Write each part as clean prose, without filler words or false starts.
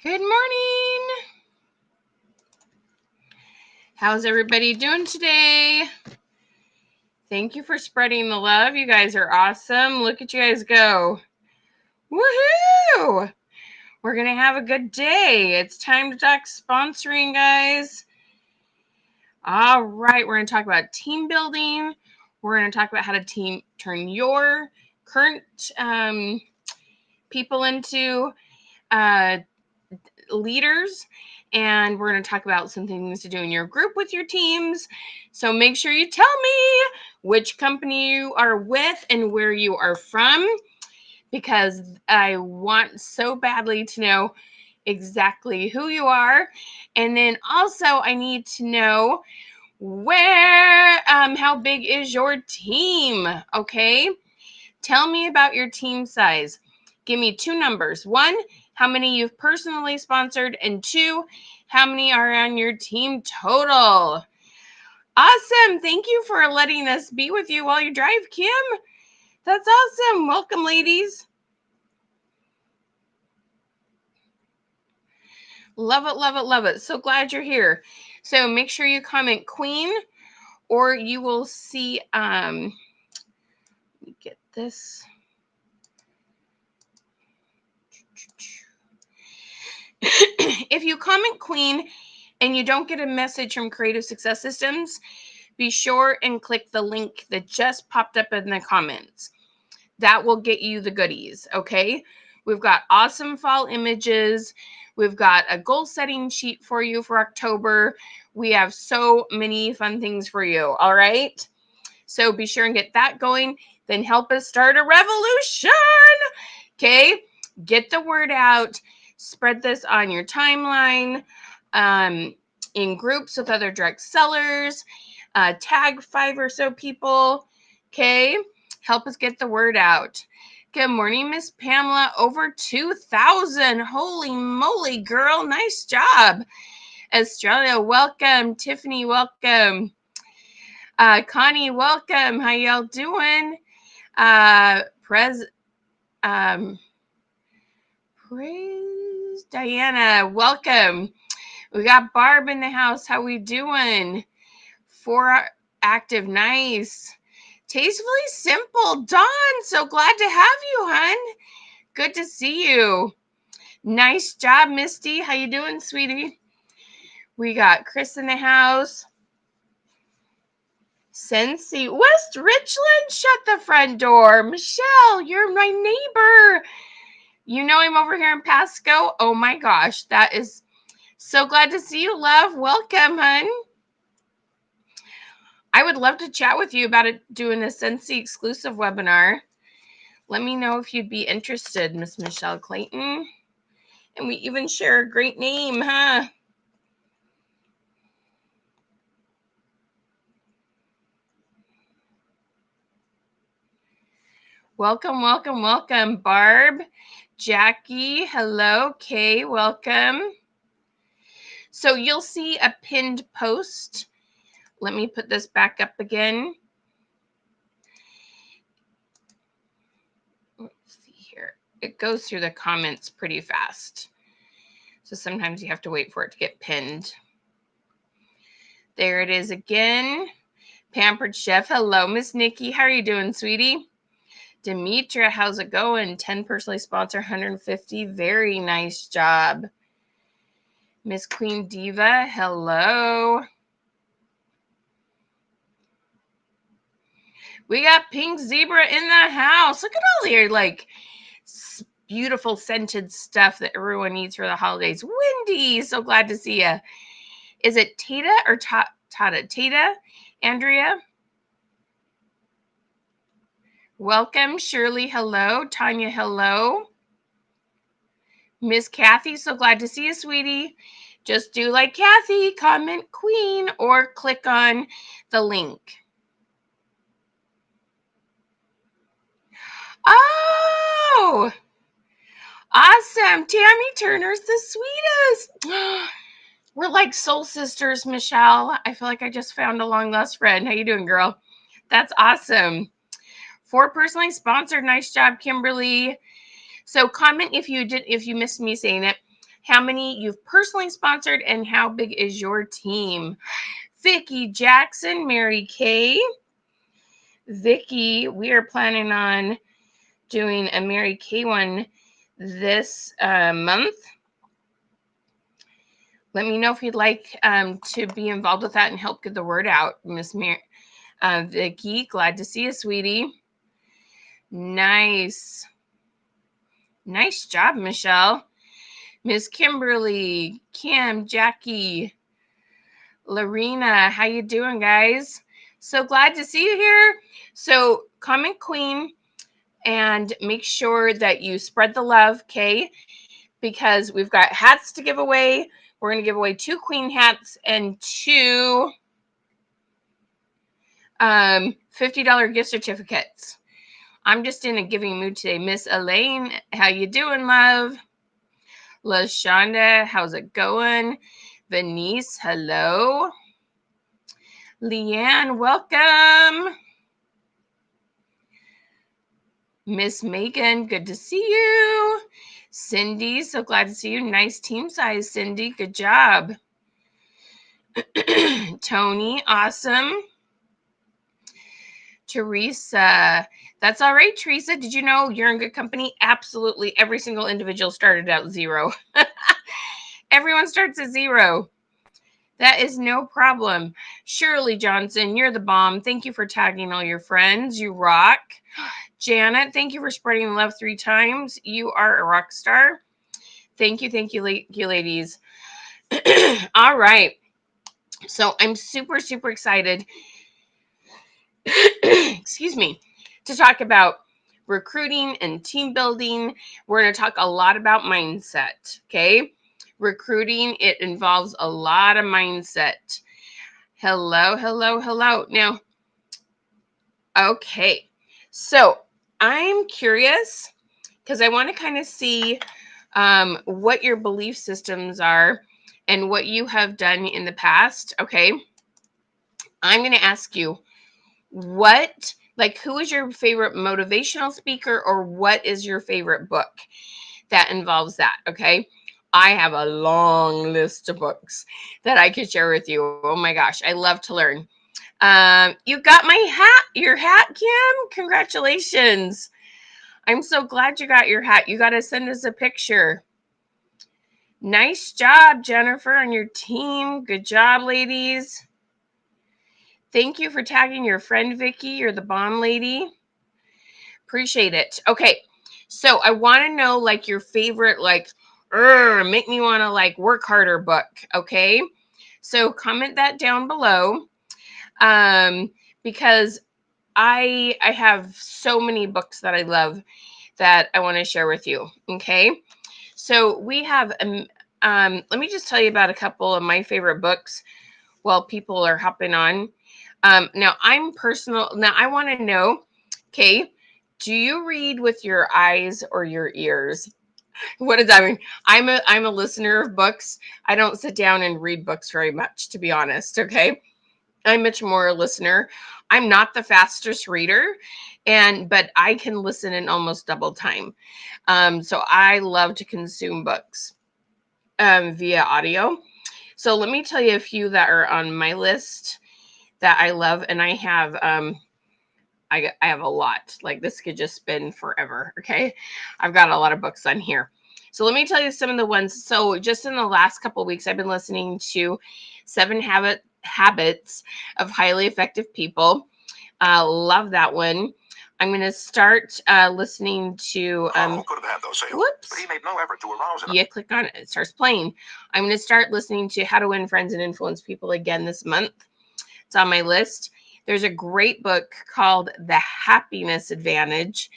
Good morning. How's everybody doing today? Thank you for spreading the love. You guys are awesome. Look at you guys go. Woohoo! We're going to have a good day. It's time to talk sponsoring, guys. All right, we're going to talk about team building. We're going to talk about how to turn your current people into leaders, and we're going to talk about some things to do in your group with your teams. So make sure you tell me which company you are with and where you are from, because I want so badly to know exactly who you are. And then also I need to know how big is your team? Okay, tell me about your team size. Give me two numbers. One, how many you've personally sponsored, and two, how many are on your team total. Awesome. Thank you for letting us be with you while you drive, Kim. That's awesome. Welcome, ladies. Love it, love it, love it. So glad you're here. So make sure you comment Queen, or you will see, let me get this. If you comment Queen and you don't get a message from Creative Success Systems, be sure and click the link that just popped up in the comments. That will get you the goodies, okay? We've got awesome fall images. We've got a goal setting sheet for you for October. We have so many fun things for you, all right? So be sure and get that going. Then help us start a revolution, okay? Get the word out. Spread this on your timeline, in groups with other direct sellers. Tag 5 or so people, okay? Help us get the word out. Good morning, Miss Pamela. Over 2,000. Holy moly, girl. Nice job. Australia, welcome. Tiffany, welcome. Connie, welcome. How y'all doing? Praise Diana, welcome. We got Barb in the house. How we doing? 4 active, nice. Tastefully simple, Dawn. So glad to have you, hun. Good to see you. Nice job, Misty. How you doing, sweetie? We got Chris in the house. Sensi, West Richland, shut the front door. Michelle, you're my neighbor. You know I'm over here in Pasco. Oh my gosh, that is so glad to see you, love. Welcome, hun. I would love to chat with you about doing a Sensi exclusive webinar. Let me know if you'd be interested, Miss Michelle Clayton. And we even share a great name, huh? Welcome, welcome, welcome, Barb. Jackie, hello. Kay, welcome. So you'll see a pinned post. Let me put this back up again. Let's see here. It goes through the comments pretty fast. So sometimes you have to wait for it to get pinned. There it is again. Pampered Chef, hello, Miss Nikki. How are you doing, sweetie? Demetra, how's it going? 10 personally sponsor, 150. Very nice job. Miss Queen Diva, hello. We got Pink Zebra in the house. Look at all your like beautiful scented stuff that everyone needs for the holidays. Wendy, so glad to see you. Is it Tata or Tata? Tata, Andrea. Welcome, Shirley. Hello, Tanya. Hello, Miss Kathy. So glad to see you, sweetie. Just do like Kathy, comment Queen, or click on the link. Oh, awesome. Tammy Turner's the sweetest. We're like soul sisters, Michelle. I feel like I just found a long lost friend. How you doing, girl? That's awesome. 4 personally sponsored. Nice job, Kimberly. So comment if you missed me saying it. how many you've personally sponsored, and how big is your team. Vicki Jackson, Mary Kay. Vicki, we are planning on doing a Mary Kay one this month. Let me know if you'd like to be involved with that and help get the word out, Miss Vicki. Glad to see you, sweetie. Nice. Nice job, Michelle. Miss Kimberly, Kim, Jackie, Lorena, how you doing, guys? So glad to see you here. So comment queen and make sure that you spread the love, okay? Because we've got hats to give away. We're going to give away 2 queen hats and 2 $50 gift certificates. I'm just in a giving mood today. Miss Elaine, how you doing, love? LaShonda, how's it going? Venice, hello. Leanne, welcome. Miss Megan, good to see you. Cindy, so glad to see you. Nice team size, Cindy. Good job. Tony, awesome. Teresa, that's all right, Teresa. Did you know you're in good company? Absolutely. Every single individual started out 0. Everyone starts at 0. That is no problem. Shirley Johnson, you're the bomb. Thank you for tagging all your friends. You rock. Janet, thank you for spreading love 3 times. You are a rock star. Thank you, ladies. All right. So I'm super, super excited. Excuse me, to talk about recruiting and team building. We're going to talk a lot about mindset. Okay. Recruiting, it involves a lot of mindset. Hello. Now, okay. So I'm curious because I want to kind of see what your belief systems are and what you have done in the past. Okay. I'm going to ask you, who is your favorite motivational speaker, or what is your favorite book that involves that? Okay. I have a long list of books that I could share with you. Oh my gosh, I love to learn. You got your hat, Kim. Congratulations. I'm so glad you got your hat. You got to send us a picture. Nice job, Jennifer, and your team. Good job, ladies. Thank you for tagging your friend, Vicki. You're the bomb lady. Appreciate it. Okay. So I want to know your favorite, make me want to work harder book. Okay. So comment that down below. Because I have so many books that I love that I want to share with you. Okay. So we have, let me just tell you about a couple of my favorite books while people are hopping on. Now I want to know, okay, do you read with your eyes or your ears? What does that mean? I'm a listener of books. I don't sit down and read books very much, to be honest. Okay. I'm much more a listener. I'm not the fastest reader, but I can listen in almost double time. So I love to consume books via audio. So let me tell you a few that are on my list that I love, and I have I have a lot. This could just spin forever. Okay, I've got a lot of books on here. So let me tell you some of the ones. So just in the last couple of weeks, I've been listening to 7 Habits of Highly Effective People. Love that one. I'm going to start listening to. Whoops. But he made no effort to arouse him. Yeah, click on it. It starts playing. I'm going to start listening to How to Win Friends and Influence People again this month. It's on my list. There's a great book called The Happiness Advantage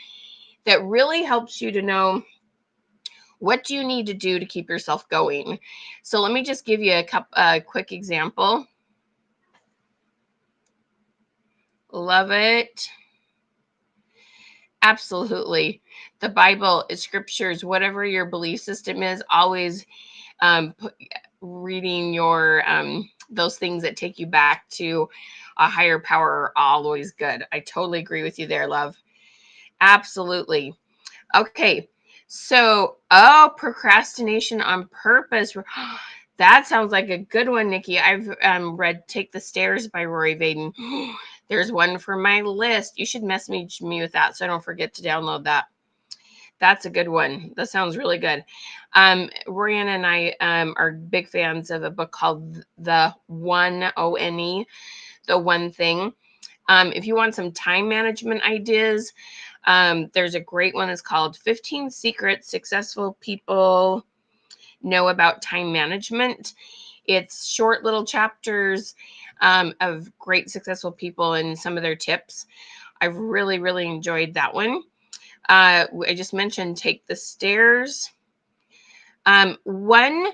that really helps you to know what do you need to do to keep yourself going. So let me just give you a quick example. Love it. Absolutely. The Bible is scriptures, whatever your belief system is, always reading your those things that take you back to a higher power are always good. I totally agree with you there, love. Absolutely. Okay. So, oh, procrastination on purpose. That sounds like a good one, Nikki. I've read Take the Stairs by Rory Vaden. There's one for my list. You should message me with that so I don't forget to download that. That's a good one. That sounds really good. Royanna and I are big fans of a book called The One, O-N-E, The One Thing. If you want some time management ideas, there's a great one that's called 15 Secrets Successful People Know About Time Management. It's short little chapters of great successful people and some of their tips. I've really, really enjoyed that one. I just mentioned Take the Stairs. One,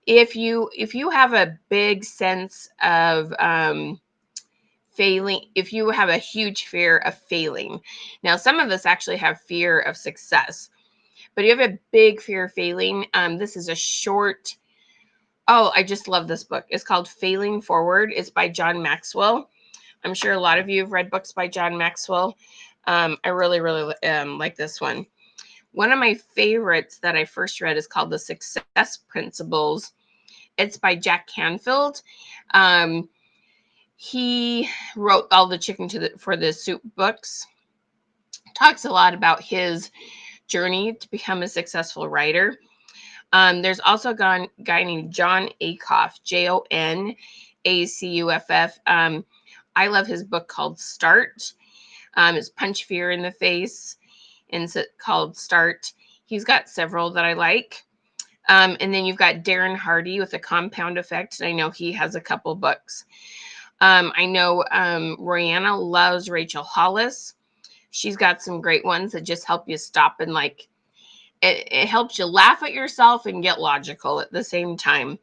if you have a big sense of failing, if you have a huge fear of failing, now some of us actually have fear of success, but you have a big fear of failing. This is a short. Oh, I just love this book. It's called Failing Forward. It's by John Maxwell. I'm sure a lot of you have read books by John Maxwell. I really, really like this one. One of my favorites that I first read is called The Success Principles. It's by Jack Canfield. He wrote all the Chicken for the Soup books. Talks a lot about his journey to become a successful writer. There's also a guy named Jon Acuff, Jonacuff. I love his book called Start. It's Punch Fear in the Face, and it's called Start. He's got several that I like. And then you've got Darren Hardy with The Compound Effect. And I know he has a couple books. I know Royanna loves Rachel Hollis. She's got some great ones that just help you stop and it helps you laugh at yourself and get logical at the same time.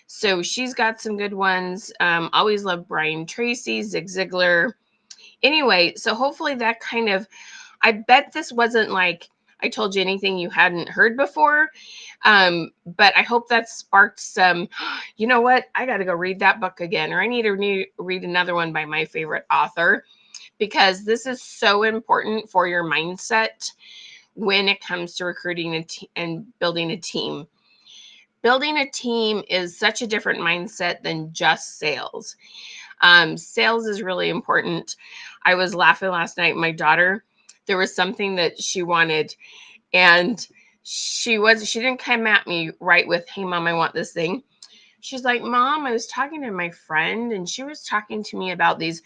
So she's got some good ones. Always love Brian Tracy, Zig Ziglar. Anyway, so hopefully that kind of, I bet this wasn't like I told you anything you hadn't heard before. But I hope that sparked some, you know what? I got to go read that book again, or I need to read another one by my favorite author, because this is so important for your mindset when it comes to recruiting and building a team. Building a team is such a different mindset than just sales. Sales is really important. I was laughing last night. My daughter, there was something that she wanted, and she didn't come at me right with, "Hey mom, I want this thing." She's like, "Mom, I was talking to my friend and she was talking to me about these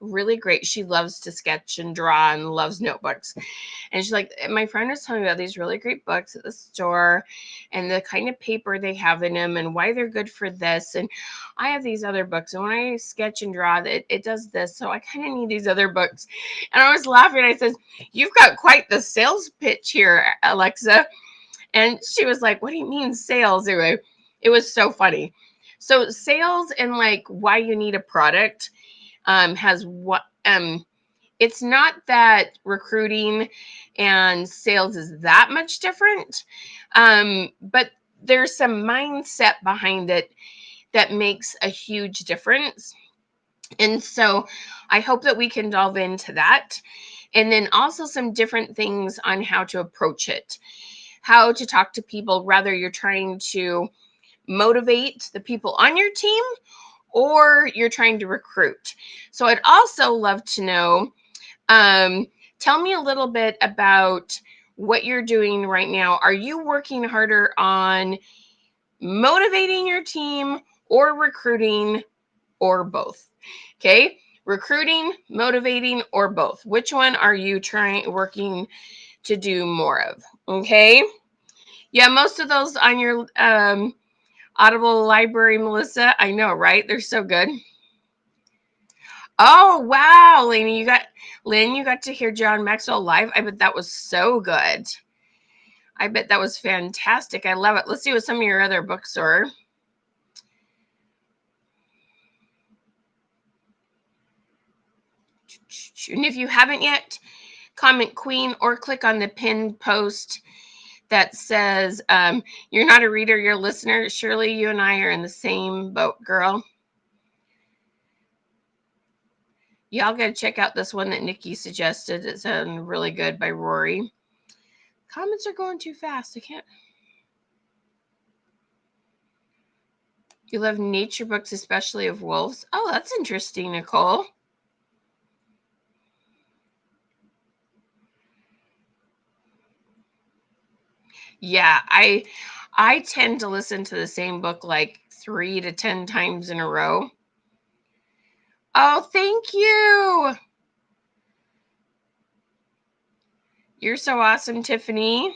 really great," she loves to sketch and draw and loves notebooks. And she's like, "My friend was telling me about these really great books at the store and the kind of paper they have in them and why they're good for this. And I have these other books. And when I sketch and draw, it does this. So I kind of need these other books." And I was laughing. I said, "You've got quite the sales pitch here, Alexa." And she was like, "What do you mean sales?" Anyway, it was so funny. So sales and like why you need a product has what it's not that recruiting and sales is that much different, but there's some mindset behind it that makes a huge difference. And so I hope that we can delve into that, and then also some different things on how to approach it, how to talk to people, whether you're trying to motivate the people on your team or you're trying to recruit. So I'd also love to know, tell me a little bit about what you're doing right now. Are you working harder on motivating your team or recruiting, or both? Okay, recruiting, motivating, or both. Which one are you working to do more of? Okay, yeah, most of those on your Audible library, Melissa. I know, right? They're so good. Oh wow, Lynn, you got to hear John Maxwell live. I bet that was so good. I bet that was fantastic. I love it. Let's see what some of your other books are. And if you haven't yet, comment Queen or click on the pinned post that says, "You're not a reader, you're a listener." Surely you and I are in the same boat, girl. Y'all got to check out this one that Nikki suggested. It's really good, by Rory. Comments are going too fast. I can't. You love nature books, especially of wolves. Oh, that's interesting, Nicole. Yeah, I tend to listen to the same book like 3 to 10 times in a row. Oh, thank you. You're so awesome, Tiffany.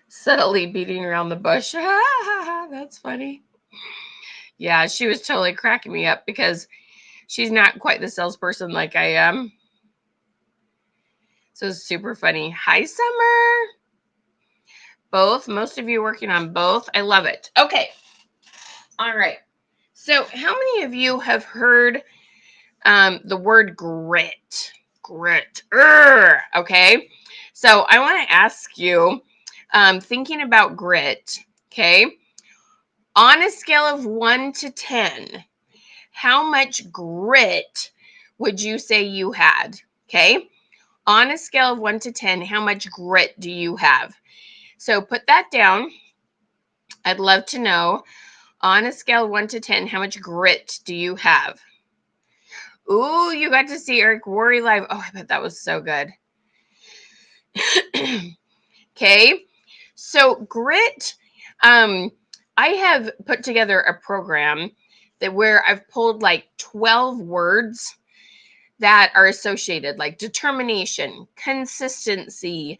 Subtly beating around the bush. That's funny. Yeah, she was totally cracking me up because she's not quite the salesperson like I am. So it's super funny. Hi, Summer. Both. Most of you working on both. I love it. Okay. All right. So how many of you have heard the word grit? Grit. Okay. So I want to ask you, thinking about grit, okay, on a scale of 1 to 10, how much grit would you say you had? Okay. On a scale of 1 to 10, how much grit do you have? So put that down. I'd love to know, on a scale of 1 to 10, how much grit do you have? Ooh, you got to see Eric Worre live. Oh, I bet that was so good. Okay. So grit, I have put together a program that where I've pulled like 12 words that are associated, like determination, consistency,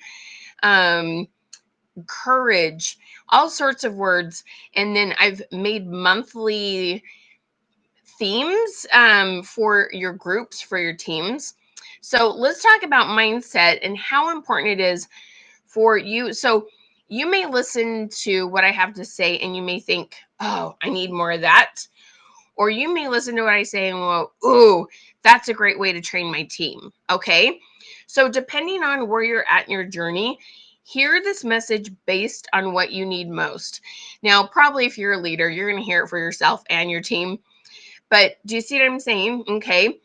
courage, all sorts of words. And then I've made monthly themes for your groups, for your teams. So let's talk about mindset and how important it is for you. So you may listen to what I have to say and you may think, oh, I need more of that. Or you may listen to what I say and go, ooh, that's a great way to train my team. Okay. So depending on where you're at in your journey, hear this message based on what you need most. Now, probably if you're a leader, you're going to hear it for yourself and your team. But do you see what I'm saying? Okay.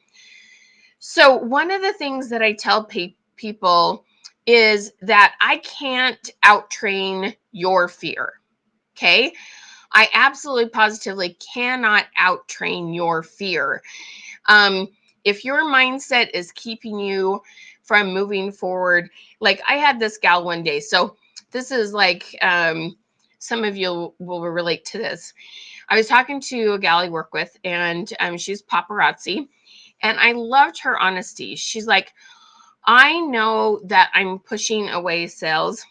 So one of the things that I tell people is that I can't out-train your fear. Okay. I absolutely positively cannot out-train your fear. If your mindset is keeping you from moving forward, like I had this gal one day. So this is like, some of you will relate to this. I was talking to a gal I work with, and she's paparazzi, and I loved her honesty. She's like, I know that I'm pushing away sales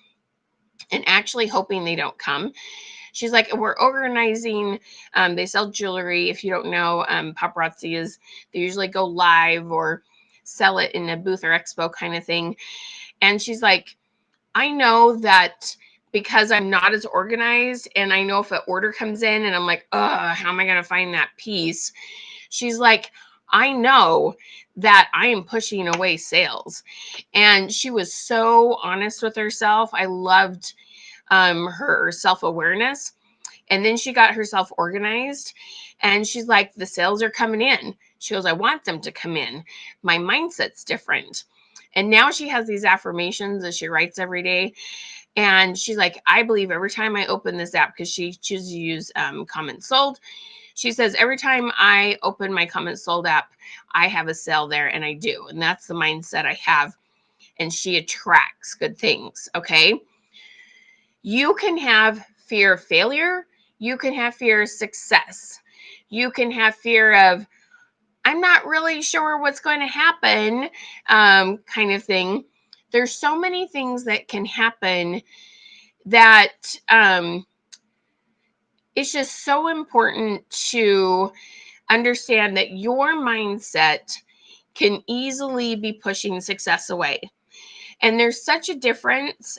and actually hoping they don't come. She's like, we're organizing, they sell jewelry. If you don't know, paparazzi is, they usually go live or sell it in a booth or expo kind of thing. And she's like, I know that because I'm not as organized, and I know if an order comes in and I'm like, how am I going to find that piece? She's like, I know that I am pushing away sales. And she was so honest with herself. I loved her self-awareness. And then she got herself organized, and she's like, the sales are coming in. She goes, I want them to come in. My mindset's different. And now she has these affirmations that she writes every day. And she's like, I believe every time I open this app, because she chooses to use Comments Sold. She says, every time I open my Comments Sold app, I have a sale there, and I do. And that's the mindset I have. And she attracts good things. Okay. You can have fear of failure. You can have fear of success. You can have fear of, I'm not really sure what's going to happen, kind of thing. There's so many things that can happen that it's just so important to understand that your mindset can easily be pushing success away. And there's such a difference.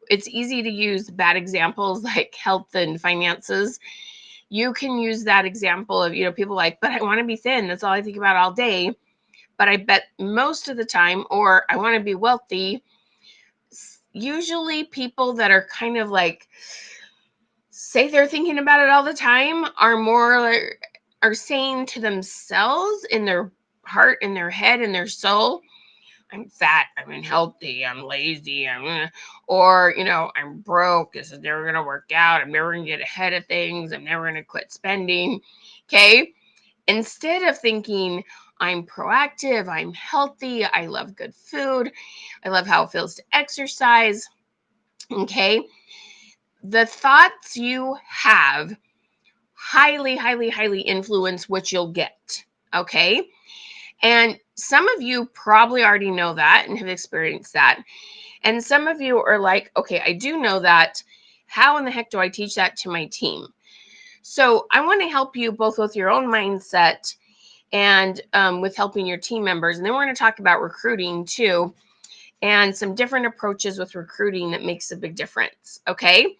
It's easy to use bad examples like health and finances. You can use that example of, people like, but I want to be thin. That's all I think about all day. But I bet most of the time, or I want to be wealthy. Usually people that are kind of like, say they're thinking about it all the time, are more, are saying to themselves in their heart and their head and their soul, I'm fat, I'm unhealthy, I'm lazy, or, I'm broke, this is never going to work out, I'm never going to get ahead of things, I'm never going to quit spending. Okay. Instead of thinking, I'm proactive, I'm healthy, I love good food, I love how it feels to exercise. Okay. The thoughts you have highly, highly, highly influence what you'll get. Okay. And some of you probably already know that and have experienced that. And some of you are like, okay, I do know that. How in the heck do I teach that to my team? So I want to help you both with your own mindset and with helping your team members. And then we're going to talk about recruiting too, and some different approaches with recruiting that makes a big difference. Okay.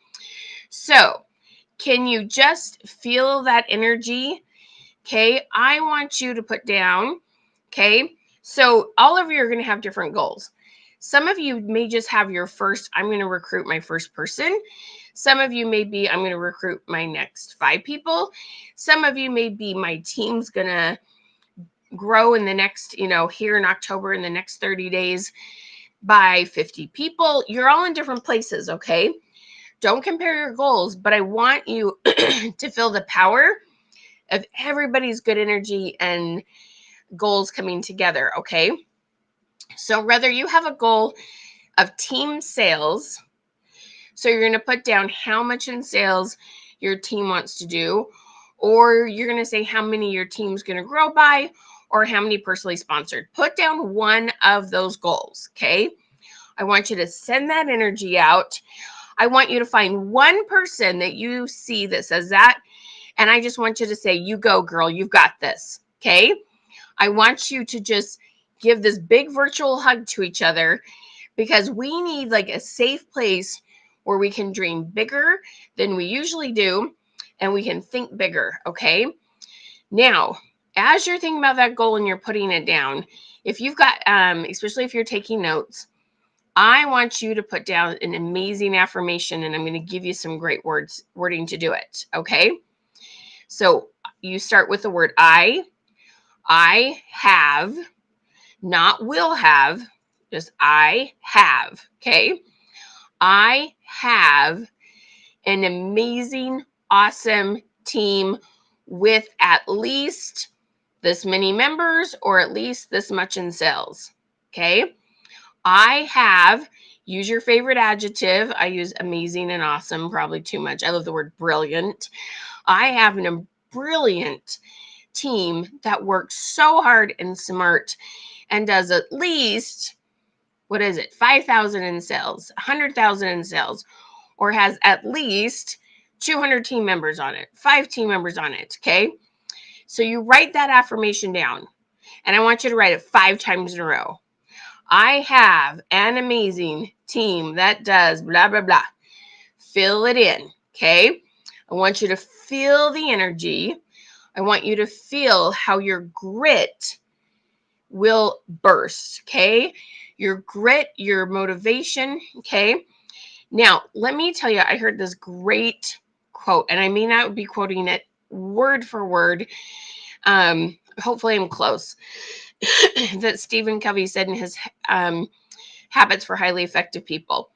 So can you just feel that energy? Okay. I want you to put down, okay. So all of you are going to have different goals. Some of you may just have your first, I'm going to recruit my first person. Some of you may be, I'm going to recruit my next 5 people. Some of you may be, my team's going to grow in the next, here in October, in the next 30 days by 50 people. You're all in different places, okay? Don't compare your goals, but I want you to feel the power of everybody's good energy and goals coming together, okay? So whether you have a goal of team sales, so you're going to put down how much in sales your team wants to do, or you're going to say how many your team's going to grow by, or how many personally sponsored. Put down one of those goals, okay? I want you to send that energy out. I want you to find one person that you see that says that, and I just want you to say, you go, girl, you've got this, okay? I want you to just give this big virtual hug to each other, because we need like a safe place where we can dream bigger than we usually do, and we can think bigger, okay? Now, as you're thinking about that goal and you're putting it down, if you've got, especially if you're taking notes, I want you to put down an amazing affirmation, and I'm going to give you some great wording to do it, okay? So you start with the word I have, not will have, just I have, okay? I have an amazing, awesome team with at least this many members or at least this much in sales, okay? I have, use your favorite adjective. I use amazing and awesome, probably too much. I love the word brilliant. I have a brilliant team that works so hard and smart and does at least, 5,000 in sales, 100,000 in sales, or has at least 200 team members on it, 5 team members on it, okay? So you write that affirmation down, and I want you to write it 5 times in a row. I have an amazing team that does blah, blah, blah. Fill it in, okay? I want you to feel the energy. I want you to feel how your grit will burst, okay? Your grit, your motivation, okay? Now, let me tell you, I heard this great quote, and I may not be quoting it word for word. Hopefully I'm close. That Stephen Covey said in his Habits for Highly Effective People.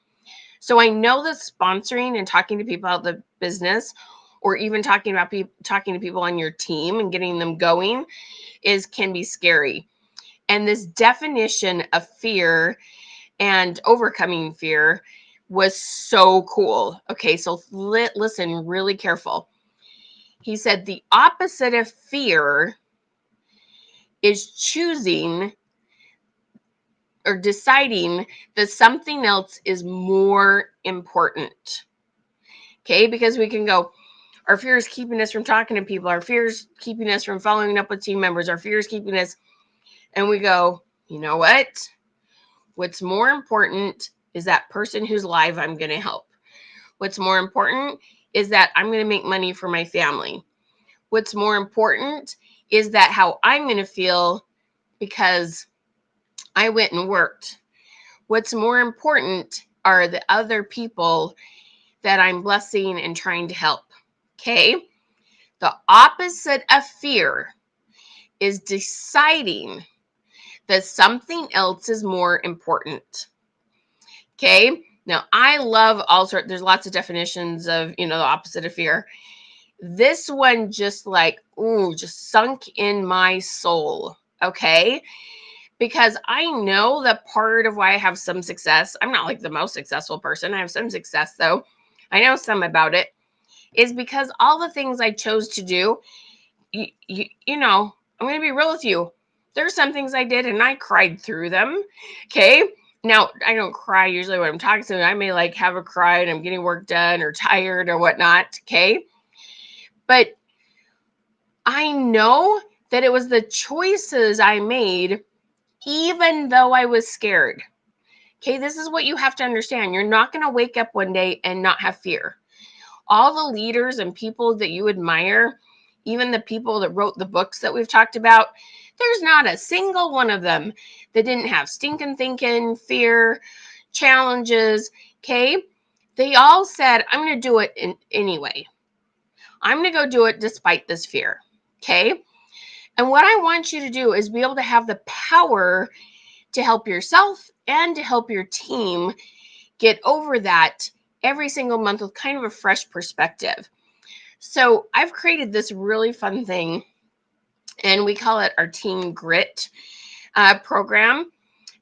So I know that sponsoring and talking to people about the business, or even talking to people on your team and getting them going, can be scary. And this definition of fear and overcoming fear was so cool. Okay, so listen really careful. He said the opposite of fear is choosing or deciding that something else is more important. Okay, because we can go, our fear is keeping us from talking to people, our fear is keeping us from following up with team members, our fear is keeping us, and we go, you know what? What's more important is that person who's live I'm going to help. What's more important is that I'm going to make money for my family. What's more important is that how I'm going to feel because I went and worked. What's more important are the other people that I'm blessing and trying to help. Okay? The opposite of fear is deciding that something else is more important. Okay. Now, I love all sorts, there's lots of definitions of, the opposite of fear. This one just like, ooh, just sunk in my soul. Okay. Because I know that part of why I have some success, I'm not like the most successful person. I have some success though. I know some about it, is because all the things I chose to do, I'm going to be real with you. There's some things I did and I cried through them. Okay. Now, I don't cry usually when I'm talking to them. I may like have a cry and I'm getting work done or tired or whatnot. Okay. But I know that it was the choices I made, even though I was scared. Okay. This is what you have to understand. You're not going to wake up one day and not have fear. All the leaders and people that you admire, even the people that wrote the books that we've talked about, there's not a single one of them that didn't have stinking thinking, fear, challenges. Okay. They all said, I'm going to do it anyway. I'm going to go do it despite this fear. Okay. And what I want you to do is be able to have the power to help yourself and to help your team get over that every single month with kind of a fresh perspective. So I've created this really fun thing, and we call it our Team Grit program.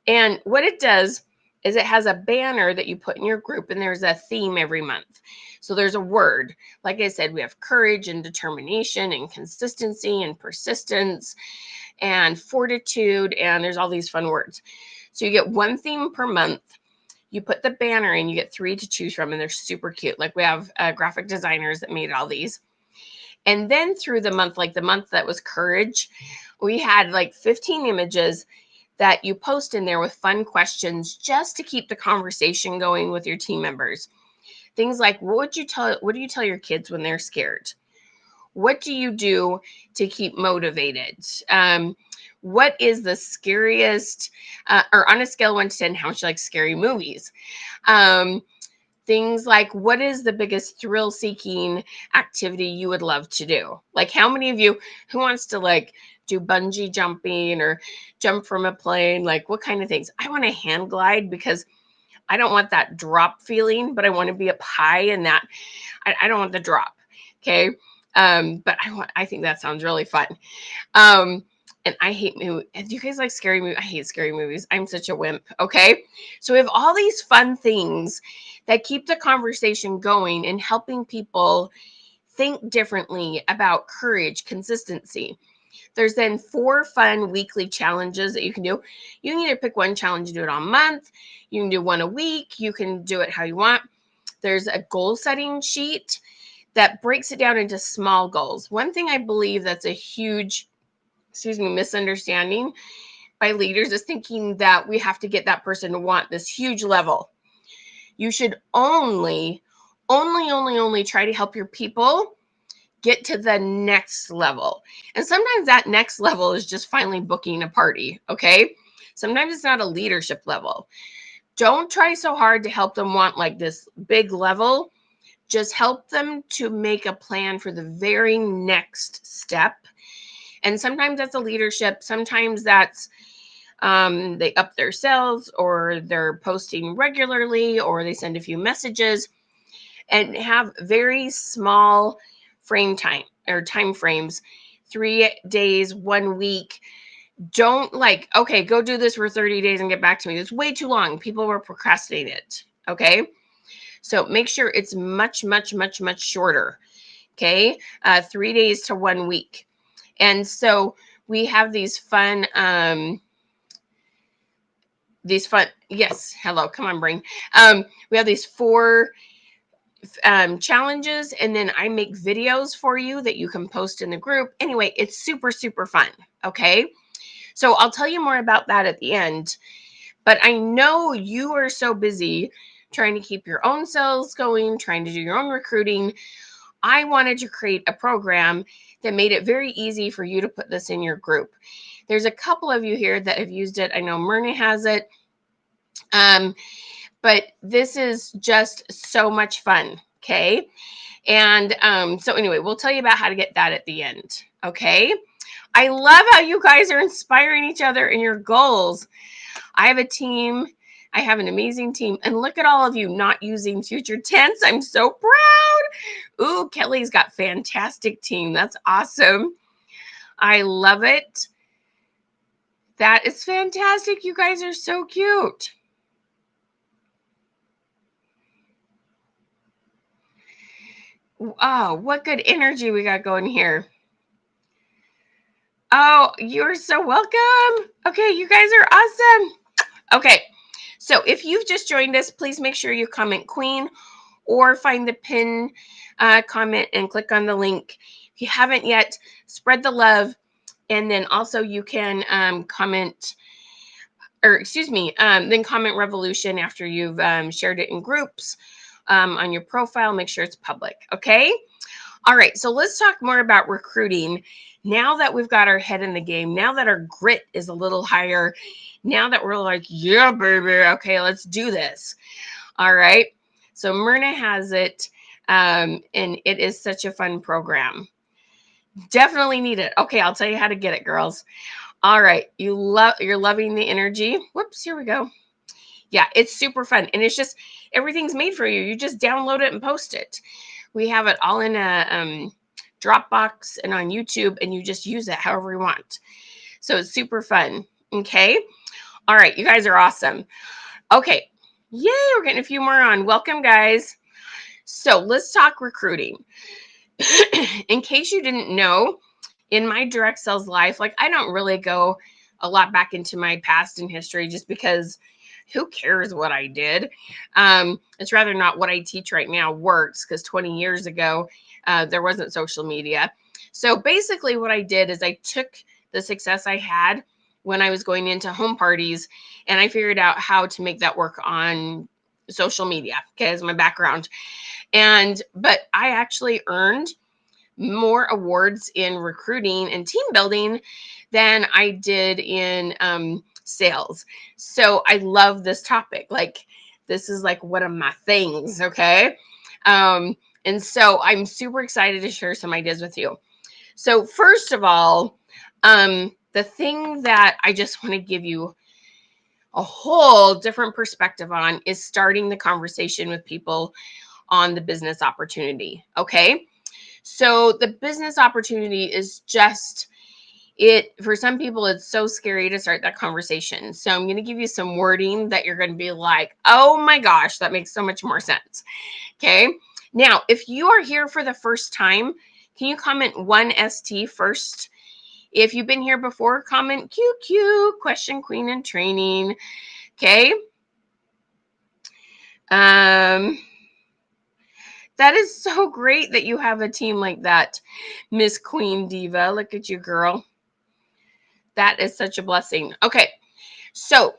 And what it does is it has a banner that you put in your group, and there's a theme every month. So there's a word. Like I said, we have courage and determination and consistency and persistence and fortitude, and there's all these fun words. So you get one theme per month. You put the banner in, you get 3 to choose from, and they're super cute. Like we have graphic designers that made all these. And then through the month, like the month that was courage, we had like 15 images that you post in there with fun questions just to keep the conversation going with your team members. Things like, what do you tell your kids when they're scared? What do you do to keep motivated? What is the scariest, or on a scale of 1 to 10, how much you like scary movies? Things like, what is the biggest thrill seeking activity you would love to do? Like, how many of you, who wants to like do bungee jumping or jump from a plane? Like, what kind of things? I want to hang glide because I don't want that drop feeling, but I want to be up high and that I don't want the drop. Okay. But I think that sounds really fun. And I hate movies. Do you guys like scary movies? I hate scary movies. I'm such a wimp. Okay. So we have all these fun things that keep the conversation going and helping people think differently about courage, consistency. There's then 4 fun weekly challenges that you can do. You can either pick one challenge and do it all month. You can do one a week. You can do it how you want. There's a goal setting sheet that breaks it down into small goals. One thing I believe that's a huge, misunderstanding by leaders is thinking that we have to get that person to want this huge level. You should only try to help your people get to the next level. And sometimes that next level is just finally booking a party, okay? Sometimes it's not a leadership level. Don't try so hard to help them want like this big level. Just help them to make a plan for the very next step. And sometimes that's a leadership. Sometimes that's they up their sales, or they're posting regularly, or they send a few messages, and have very small time frames, 3 days, 1 week. Don't like, okay, go do this for 30 days and get back to me. It's way too long. People will procrastinate it. Okay. So make sure it's much, much, much, much shorter. Okay. 3 days to 1 week. And so we have these fun, yes, hello, come on, brain. We have these 4 challenges, and then I make videos for you that you can post in the group. Anyway, it's super, super fun. Okay. So I'll tell you more about that at the end. But I know you are so busy trying to keep your own sales going, trying to do your own recruiting. I wanted to create a program that made it very easy for you to put this in your group. There's a couple of you here that have used it. I know Myrna has it. But this is just so much fun. Okay. And so anyway, we'll tell you about how to get that at the end. Okay. I love how you guys are inspiring each other in your goals. I have a team. I have an amazing team. And look at all of you not using future tense. I'm so proud. Ooh, Kelly's got fantastic team. That's awesome. I love it. That is fantastic. You guys are so cute. Oh, what good energy we got going here. Oh, you're so welcome. Okay, you guys are awesome. Okay, so if you've just joined us, please make sure you comment Queen or find the pin comment and click on the link. If you haven't yet, spread the love. And then also you can comment, or excuse me, then comment Revolution after you've shared it in groups on your profile. Make sure it's public, okay? All right, so let's talk more about recruiting. Now that we've got our head in the game, now that our grit is a little higher, now that we're like, yeah, baby, okay, let's do this. All right, so Myrna has it, and it is such a fun program. Definitely need it. Okay, I'll tell you how to get it, girls. All right, you're loving the energy. Whoops, here we go. Yeah, it's super fun, and it's just everything's made for you. You just download it and post it. We have it all in a Dropbox and on YouTube, and you just use it however you want. So it's super fun. Okay. All right, you guys are awesome. Okay. Yay, we're getting a few more on. Welcome, guys. So let's talk recruiting. In case you didn't know, in my direct sales life, like I don't really go a lot back into my past and history just because who cares what I did? It's rather not what I teach right now works because 20 years ago, there wasn't social media. So basically what I did is I took the success I had when I was going into home parties and I figured out how to make that work on social media, okay, as my background. But I actually earned more awards in recruiting and team building than I did in sales. So I love this topic. Like, this is like one of my things. Okay. And so I'm super excited to share some ideas with you. So, first of all, the thing that I just want to give you a whole different perspective on is starting the conversation with people on the business opportunity. Okay. So the business opportunity is just it for some people it's so scary to start that conversation. So I'm going to give you some wording that you're going to be like, "Oh my gosh, that makes so much more sense." Okay? Now, if you are here for the first time, can you comment 1ST first? If you've been here before, comment QQ, question queen in training. Okay? That is so great that you have a team like that, Miss Queen Diva. Look at you, girl. That is such a blessing. Okay, so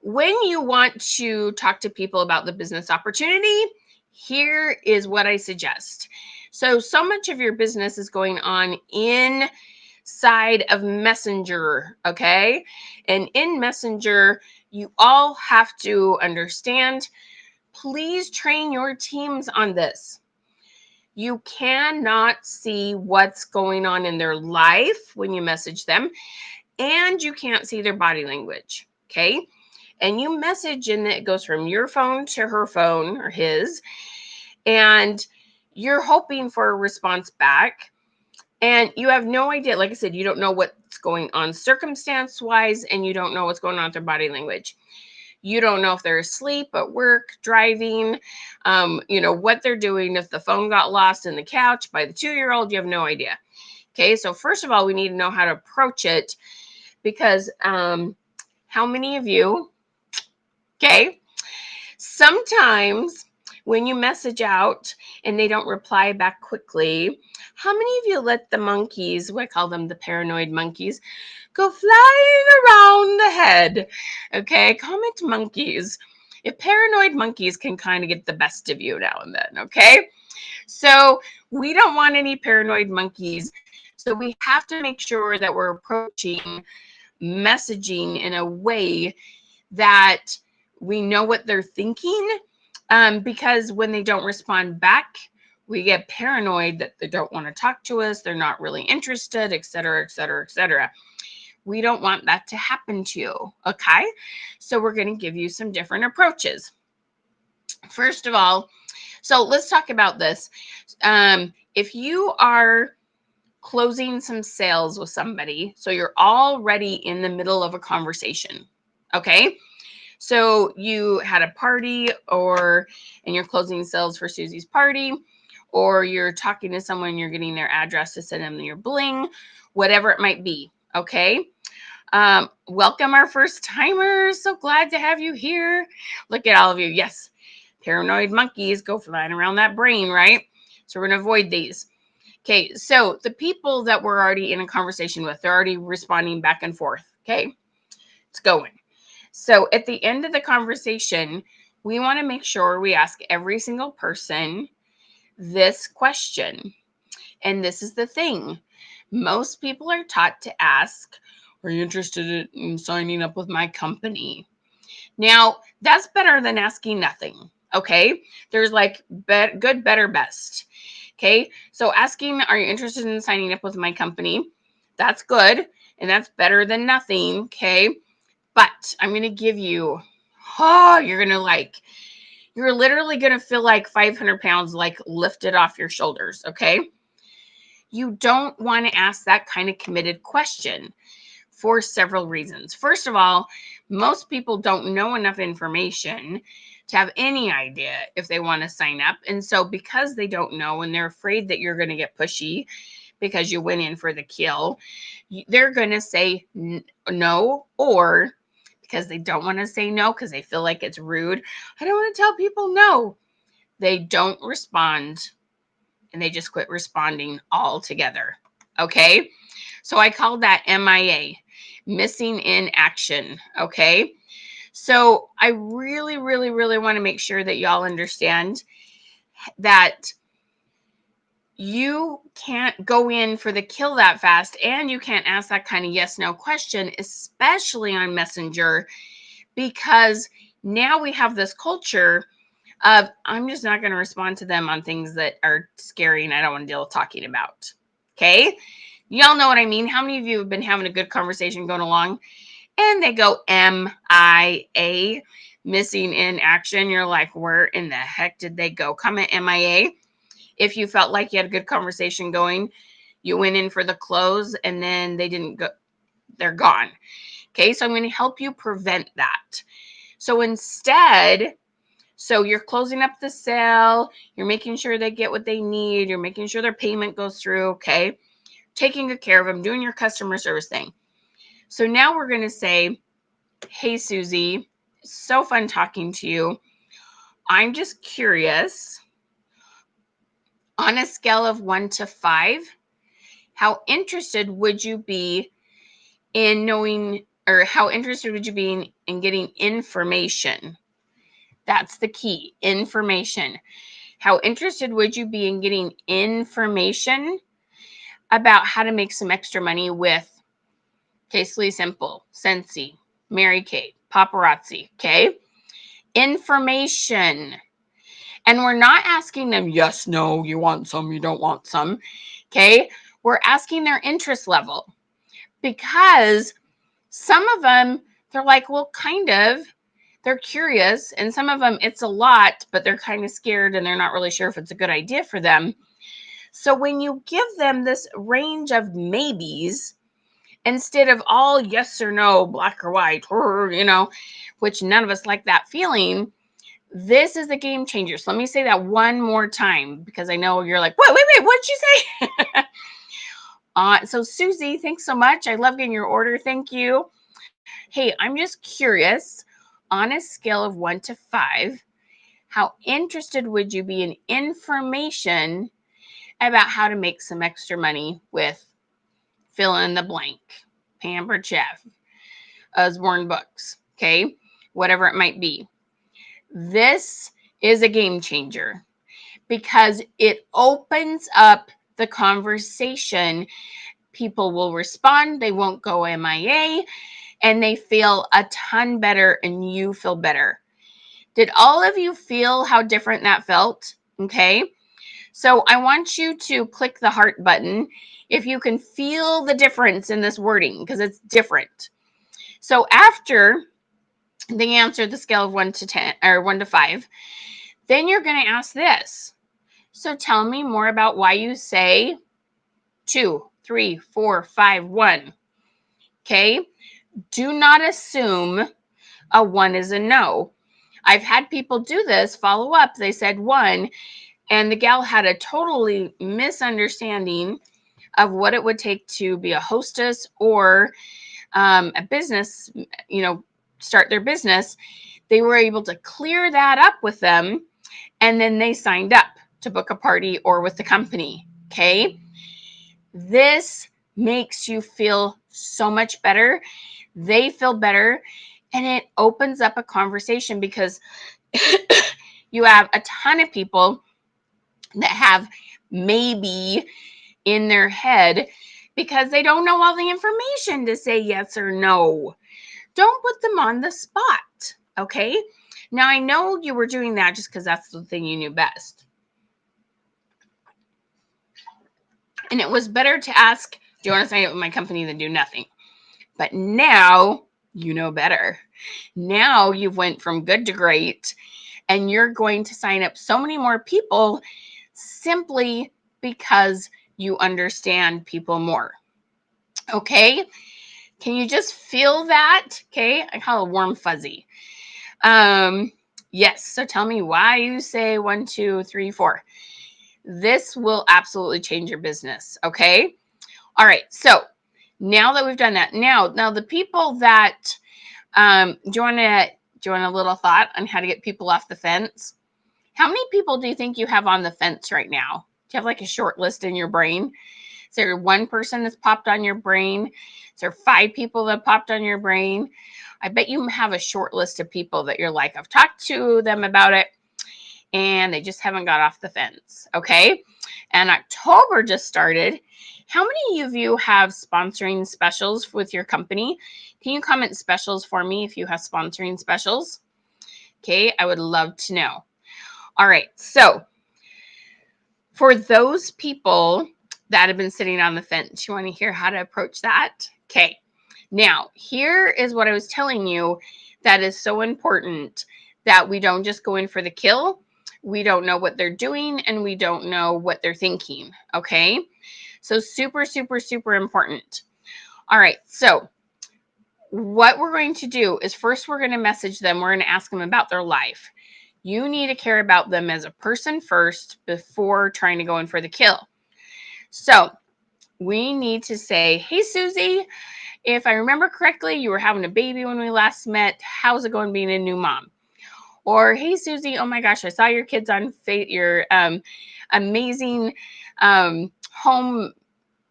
when you want to talk to people about the business opportunity, here is what I suggest. So much of your business is going on inside of Messenger, okay? And in Messenger, you all have to understand, please train your teams on this. You cannot see what's going on in their life when you message them, and you can't see their body language. Okay. And you message, and it goes from your phone to her phone or his, and you're hoping for a response back. And you have no idea. Like I said, you don't know what's going on circumstance wise, and you don't know what's going on with their body language. You don't know if they're asleep, at work, driving, what they're doing. If the phone got lost in the couch by the 2-year-old, you have no idea. Okay, so first of all, we need to know how to approach it because how many of you, okay, sometimes when you message out and they don't reply back quickly, how many of you let the monkeys, we call them the paranoid monkeys, go flying around the head? Okay, comment monkeys. If paranoid monkeys can kind of get the best of you now and then, okay? So we don't want any paranoid monkeys. So we have to make sure that we're approaching messaging in a way that we know what they're thinking, because when they don't respond back, We get paranoid that they don't want to talk to us, they're not really interested, etc., etc., etc. We don't want that to happen to you, okay? So we're going to give you some different approaches. First of all, so let's talk about this. If you are closing some sales with somebody, so you're already in the middle of a conversation, okay? So you had a party, and you're closing sales for Susie's party, or you're talking to someone, you're getting their address to send them your bling, whatever it might be, okay? Welcome our first timers. So glad to have you here. Look at all of you. Yes, paranoid monkeys go flying around that brain, right? So we're going to avoid these. Okay, so the people that we're already in a conversation with, they're already responding back and forth. Okay, it's going. So at the end of the conversation, we want to make sure we ask every single person this question. And this is the thing. Most people are taught to ask, are you interested in signing up with my company? Now, that's better than asking nothing. Okay, there's like good, better, best. Okay, so asking, are you interested in signing up with my company? That's good, and that's better than nothing. Okay, but I'm going to give you, you're literally going to feel like 500 pounds like lifted off your shoulders. Okay, you don't want to ask that kind of committed question for several reasons. First of all, most people don't know enough information to have any idea if they want to sign up. And so because they don't know and they're afraid that you're going to get pushy because you went in for the kill, they're going to say no, or because they don't want to say no because they feel like it's rude. I don't want to tell people no. They don't respond and they just quit responding altogether. Okay? So I call that MIA, missing in action. Okay? So I really, really, really want to make sure that y'all understand that you can't go in for the kill that fast, and you can't ask that kind of yes no question, especially on Messenger, because now we have this culture of I'm just not going to respond to them on things that are scary and I don't want to deal with talking about. Okay, y'all know what I mean. How many of you have been having a good conversation going along and they go MIA, missing in action? You're like, where in the heck did they go? Comment MIA if you felt like you had a good conversation going, you went in for the close and then they didn't go, they're gone. Okay, so I'm going to help you prevent that. So instead, so you're closing up the sale, you're making sure they get what they need, you're making sure their payment goes through, okay? Taking good care of them, doing your customer service thing. So now we're going to say, hey, Susie, so fun talking to you. I'm just curious, on a scale of 1 to 5, how interested would you be in knowing, or how interested would you be in getting information? That's the key, information. How interested would you be in getting information about how to make some extra money with Tastefully Simple, Scentsy, Mary Kate, Paparazzi, okay? Information. And we're not asking them, yes, no, you want some, you don't want some, okay? We're asking their interest level, because some of them, they're like, well, kind of. They're curious, and some of them, it's a lot, but they're kind of scared and they're not really sure if it's a good idea for them. So when you give them this range of maybes, instead of all yes or no, black or white, or, which none of us like that feeling, this is a game changer. So let me say that one more time, because I know you're like, wait, what'd you say? So Susie, thanks so much. I love getting your order. Thank you. Hey, I'm just curious, on a scale of 1 to 5, how interested would you be in information about how to make some extra money with fill in the blank, Pampered Chef, Usborne Books, okay? Whatever it might be. This is a game changer because it opens up the conversation. People will respond, they won't go MIA, and they feel a ton better, and you feel better. Did all of you feel how different that felt? Okay. So I want you to click the heart button if you can feel the difference in this wording, because it's different. So after they answer the scale of 1 to 10 or 1 to 5, then you're going to ask this. So tell me more about why you say 2, 3, 4, 5, 1. Okay? Do not assume a 1 is a no. I've had people do this, follow up. They said 1, and the gal had a totally misunderstanding of what it would take to be a hostess or a business, start their business. They were able to clear that up with them, and then they signed up to book a party or with the company. Okay. This makes you feel so much better. They feel better, and it opens up a conversation because you have a ton of people that have maybe in their head because they don't know all the information to say yes or no. Don't put them on the spot, okay? Now, I know you were doing that just because that's the thing you knew best. And it was better to ask, do you want to sign up with my company than do nothing? But now you know better. Now you've went from good to great, and you're going to sign up so many more people simply because you understand people more. Okay? Can you just feel that? Okay? I call it warm fuzzy. Yes. So tell me why you say 1, 2, 3, 4. This will absolutely change your business. Okay? All right. So now that we've done that, now the people that do you want a little thought on how to get people off the fence? How many people do you think you have on the fence right now? Do you have like a short list in your brain? Is there one person that's popped on your brain? Is there 5 people that popped on your brain? I bet you have a short list of people that you're like, I've talked to them about it and they just haven't got off the fence. Okay. And October just started. How many of you have sponsoring specials with your company? Can you comment specials for me if you have sponsoring specials? Okay. I would love to know. All right. So for those people that have been sitting on the fence, you want to hear how to approach that? Okay. Now, here is what I was telling you that is so important, that we don't just go in for the kill. We don't know what they're doing and we don't know what they're thinking. Okay. So super, super, super important. All right. So what we're going to do is first we're going to message them. We're going to ask them about their life. You need to care about them as a person first before trying to go in for the kill. So we need to say, hey, Susie, if I remember correctly, you were having a baby when we last met. How's it going being a new mom? Or, hey, Susie, oh my gosh, I saw your kids on your amazing home,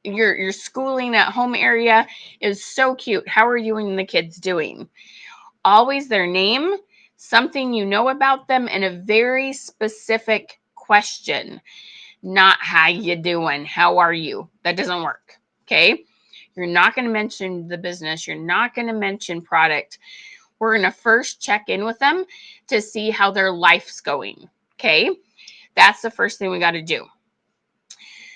your schooling at home area is so cute. How are you and the kids doing? Always their name, something you know about them, and a very specific question. Not how you doing, how are you? That doesn't work. Okay. You're not going to mention the business. You're not going to mention product. We're going to first check in with them to see how their life's going. Okay. That's the first thing we got to do.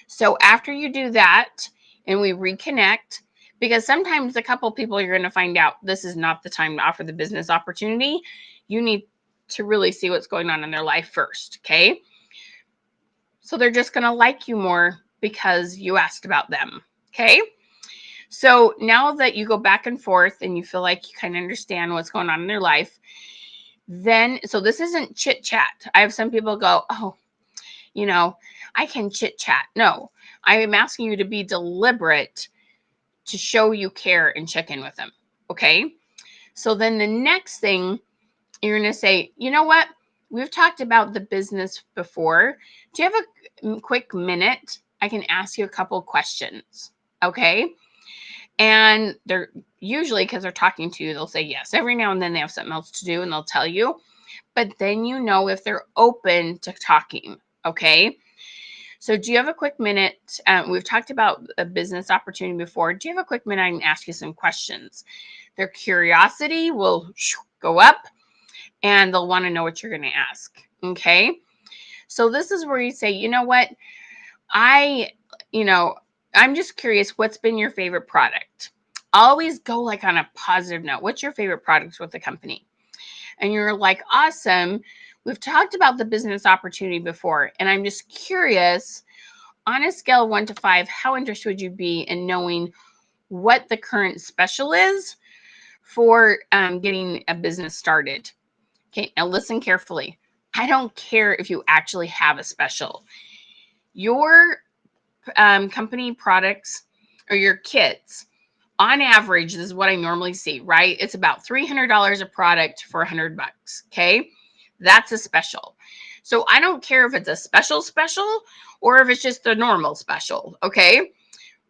So after you do that and we reconnect, because sometimes a couple people you're going to find out this is not the time to offer the business opportunity. You need to really see what's going on in their life first. Okay. So they're just going to like you more because you asked about them. Okay. So now that you go back and forth and you feel like you kind of understand what's going on in their life, then, so this isn't chit chat. I have some people go, oh, I can chit chat. No, I am asking you to be deliberate to show you care and check in with them. Okay. So then the next thing you're going to say, you know what? We've talked about the business before. Do you have a quick minute? I can ask you a couple questions. Okay. And they're usually, because they're talking to you, they'll say yes. Every now and then they have something else to do and they'll tell you. But then you know if they're open to talking. Okay. So do you have a quick minute? We've talked about a business opportunity before. Do you have a quick minute? I can ask you some questions. Their curiosity will go up and they'll want to know what you're going to ask. Okay. So this is where you say, you know what, I, you know, I'm just curious, what's been your favorite product? Always go like on a positive note. What's your favorite product with the company? And you're like, awesome. We've talked about the business opportunity before, and I'm just curious, on a scale of 1 to 5, how interested would you be in knowing what the current special is for getting a business started? Okay, now listen carefully. I don't care if you actually have a special. Your company products or your kits, on average, this is what I normally see, right? It's about $300 a product for $100. Okay, that's a special. So I don't care if it's a special or if it's just a normal special. Okay,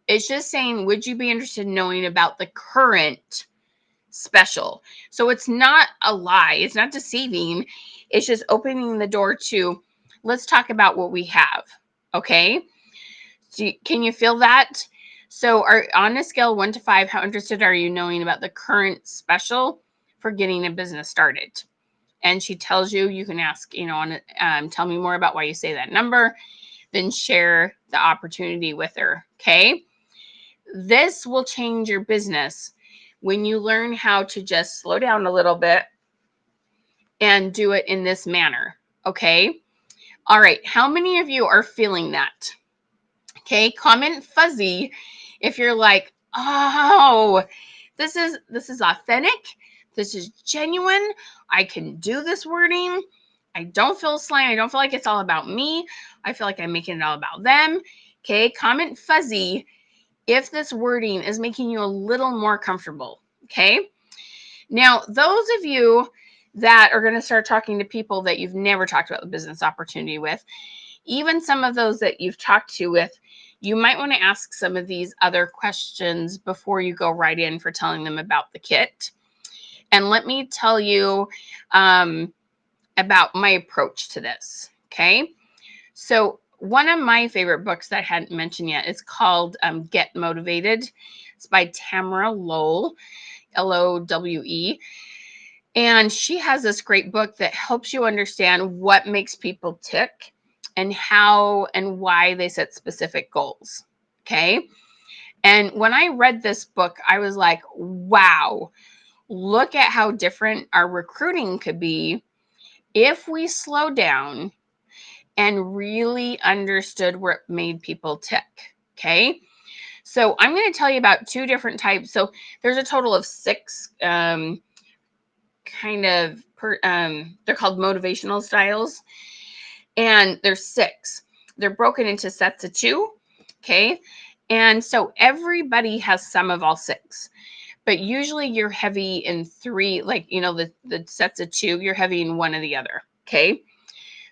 it's just saying, would you be interested in knowing about the current special? So it's not a lie, it's not deceiving, it's just opening the door to, let's talk about what we have. Okay, so can you feel that? So on a scale 1 to 5, how interested are you knowing about the current special for getting a business started? And she tells you, you can ask, tell me more about why you say that number, then share the opportunity with her. Okay, this will change your business when you learn how to just slow down a little bit and do it in this manner. Okay, all right, how many of you are feeling that? Okay, comment fuzzy if you're like, oh, this is authentic, this is genuine, I can do this wording, I don't feel slang, I don't feel like it's all about me, I feel like I'm making it all about them. Okay, comment fuzzy if this wording is making you a little more comfortable. Okay, now those of you that are going to start talking to people that you've never talked about the business opportunity with, even some of those that you've talked to with, you might want to ask some of these other questions before you go right in for telling them about the kit. And let me tell you about my approach to this. Okay, so one of my favorite books that I hadn't mentioned yet is called Get Motivated. It's by Tamara Lowe, Lowe. And she has this great book that helps you understand what makes people tick and how and why they set specific goals. Okay. And when I read this book, I was like, wow, look at how different our recruiting could be if we slow down and really understood what made people tick. Okay. So I'm going to tell you about 2 different types. So there's a total of 6 they're called motivational styles, and there's 6. They're broken into sets of 2. Okay. And so everybody has some of all 6, but usually you're heavy in 3, like, the sets of 2, you're heavy in one or the other. Okay.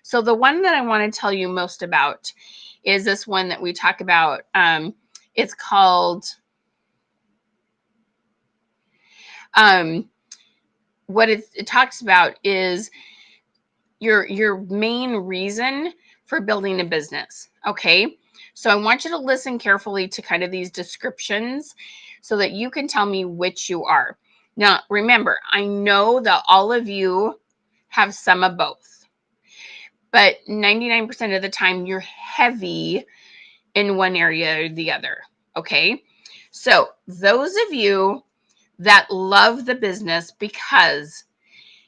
So the one that I want to tell you most about is this one that we talk about. It's called, what it talks about is your main reason for building a business. Okay. So I want you to listen carefully to kind of these descriptions so that you can tell me which you are. Now, remember, I know that all of you have some of both, but 99% of the time you're heavy in one area or the other. Okay. So those of you that love the business because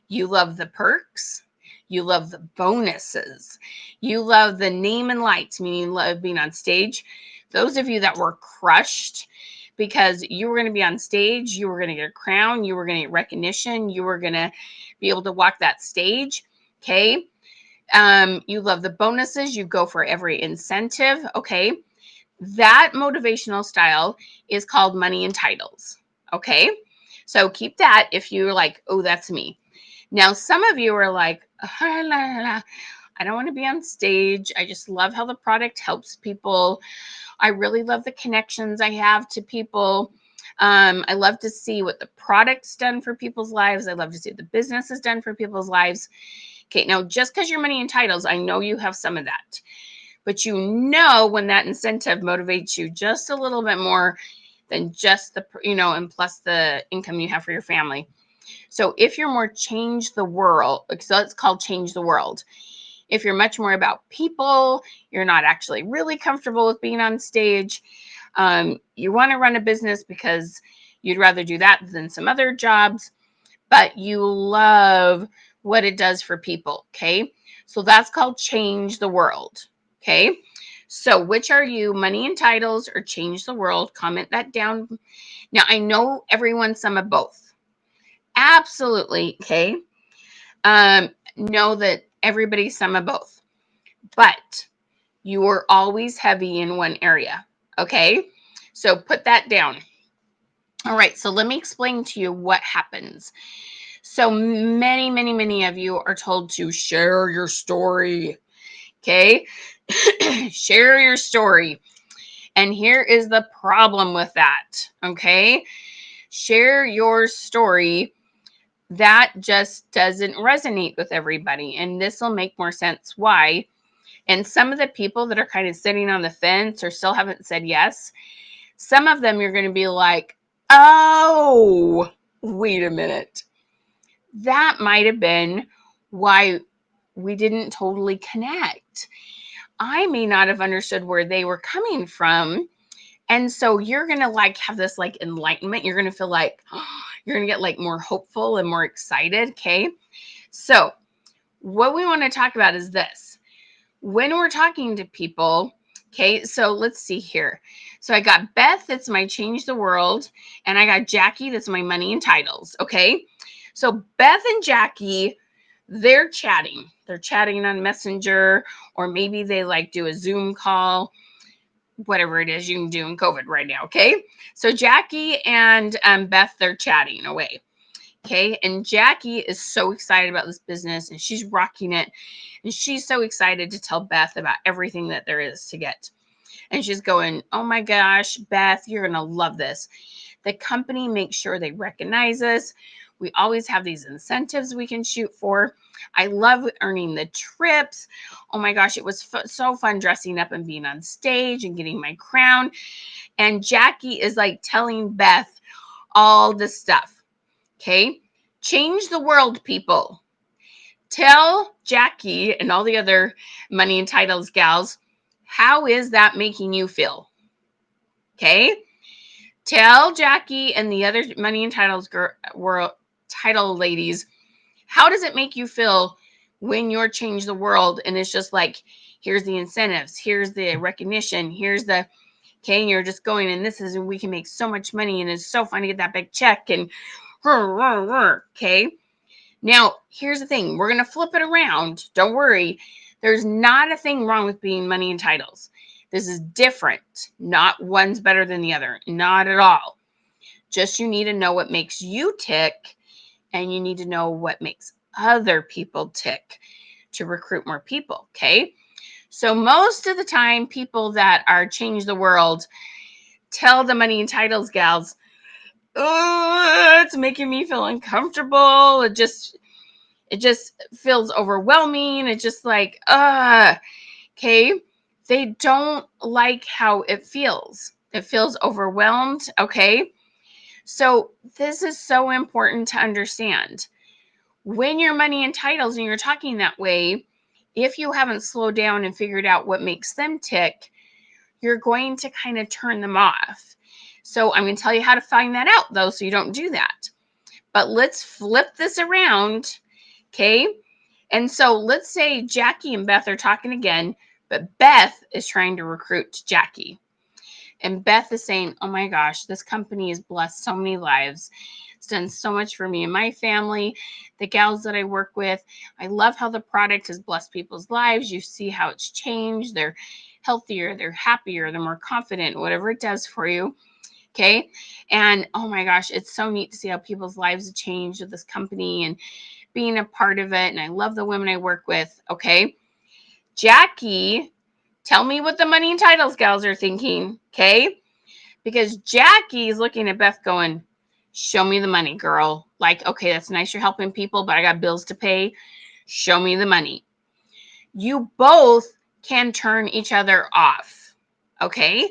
you love the perks, you love the bonuses, you love the name and lights, meaning you love being on stage. Those of you that were crushed because you were going to be on stage, you were going to get a crown, you were going to get recognition, you were going to be able to walk that stage. Okay. You love the bonuses, you go for every incentive. Okay. That motivational style is called money and titles. Okay. So keep that if you're like, oh, that's me. Now, some of you are like, I don't want to be on stage. I just love how the product helps people. I really love the connections I have to people. I love to see what the product's done for people's lives. I love to see what the business has done for people's lives. Okay, now just because you're money and titles, I know you have some of that. But when that incentive motivates you just a little bit more than just and plus the income you have for your family. So if you're more change the world, so it's called change the world. If you're much more about people, you're not actually really comfortable with being on stage. You want to run a business because you'd rather do that than some other jobs, but you love what it does for people. Okay. So that's called change the world. Okay. So which are you, money and titles or change the world? Comment that down. Now, I know everyone's some of both. Absolutely. Okay. Know that everybody's some of both, but you are always heavy in one area. Okay. So put that down. All right. So let me explain to you what happens. So many of you are told to share your story. Okay. Share your story. And here is the problem with that. Okay. Share your story. That just doesn't resonate with everybody. And this will make more sense why. And some of the people that are kind of sitting on the fence or still haven't said yes, some of them you're going to be like, oh, wait a minute. That might have been why we didn't totally connect. I may not have understood where they were coming from. And so you're going to like have this like enlightenment. You're going to feel like you're going to get like more hopeful and more excited. Okay. So what we want to talk about is this. When we're talking to people, okay, so let's see here. So I got Beth, that's my change the world, and I got Jackie, that's my money and titles. Okay. So Beth and Jackie, they're chatting. They're chatting on Messenger, or maybe they like do a Zoom call, whatever it is you can do in COVID right now. Okay. So Jackie and Beth, they're chatting away. Okay. And Jackie is so excited about this business and she's rocking it. And she's so excited to tell Beth about everything that there is to get. And she's going, oh my gosh, Beth, you're going to love this. The company makes sure they recognize us. We always have these incentives we can shoot for. I love earning the trips. Oh my gosh, it was so fun dressing up and being on stage and getting my crown. And Jackie is like telling Beth all this stuff. Okay. Change the world, people. Tell Jackie and all the other money and titles gals, how is that making you feel? Okay. Tell Jackie and the other money and titles world title ladies, how does it make you feel when you're change the world and it's just like, here's the incentives, here's the recognition, here's the, okay, and you're just going, and this is, and we can make so much money and it's so fun to get that big check and okay. Now, here's the thing. We're going to flip it around. Don't worry. There's not a thing wrong with being money and titles. This is different. Not one's better than the other. Not at all. Just you need to know what makes you tick, and you need to know what makes other people tick to recruit more people, okay? So most of the time, people that are change the world tell the money and titles gals, oh, it's making me feel uncomfortable. It just feels overwhelming. It's just like, okay. They don't like how it feels. It feels overwhelmed. Okay. So this is so important to understand. When you're money and titles and you're talking that way, if you haven't slowed down and figured out what makes them tick, you're going to kind of turn them off. So I'm going to tell you how to find that out though, so you don't do that. But let's flip this around. Okay. And so let's say Jackie and Beth are talking again, but Beth is trying to recruit Jackie. And Beth is saying, oh my gosh, this company has blessed so many lives. It's done so much for me and my family, the gals that I work with. I love how the product has blessed people's lives. You see how it's changed. They're healthier, they're happier, they're more confident, whatever it does for you. Okay. And oh my gosh, it's so neat to see how people's lives have changed with this company and being a part of it. And I love the women I work with. Okay. Jackie, tell me what the money and titles gals are thinking. Okay. Because Jackie is looking at Beth going, show me the money, girl. Like, okay, that's nice. You're helping people, but I got bills to pay. Show me the money. You both can turn each other off. Okay.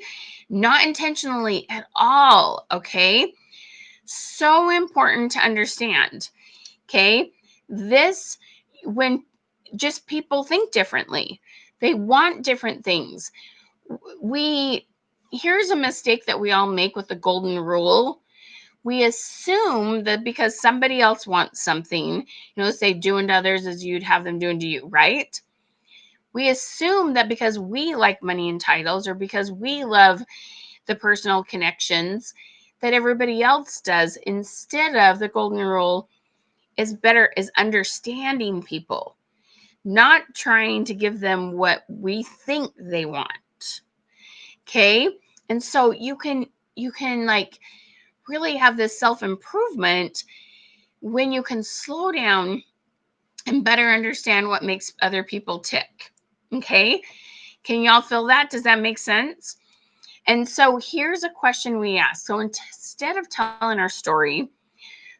Not intentionally at all. Okay. So important to understand. Okay. This, when just people think differently. They want different things. Here's a mistake that we all make with the golden rule. We assume that because somebody else wants something, say do unto others as you'd have them do unto you, right? We assume that because we like money and titles, or because we love the personal connections, that everybody else does. Instead of, the golden rule is understanding people, not trying to give them what we think they want. Okay? And so you can like really have this self-improvement when you can slow down and better understand what makes other people tick. Okay? Can y'all feel that? Does that make sense? And so here's a question we ask. So instead of telling our story,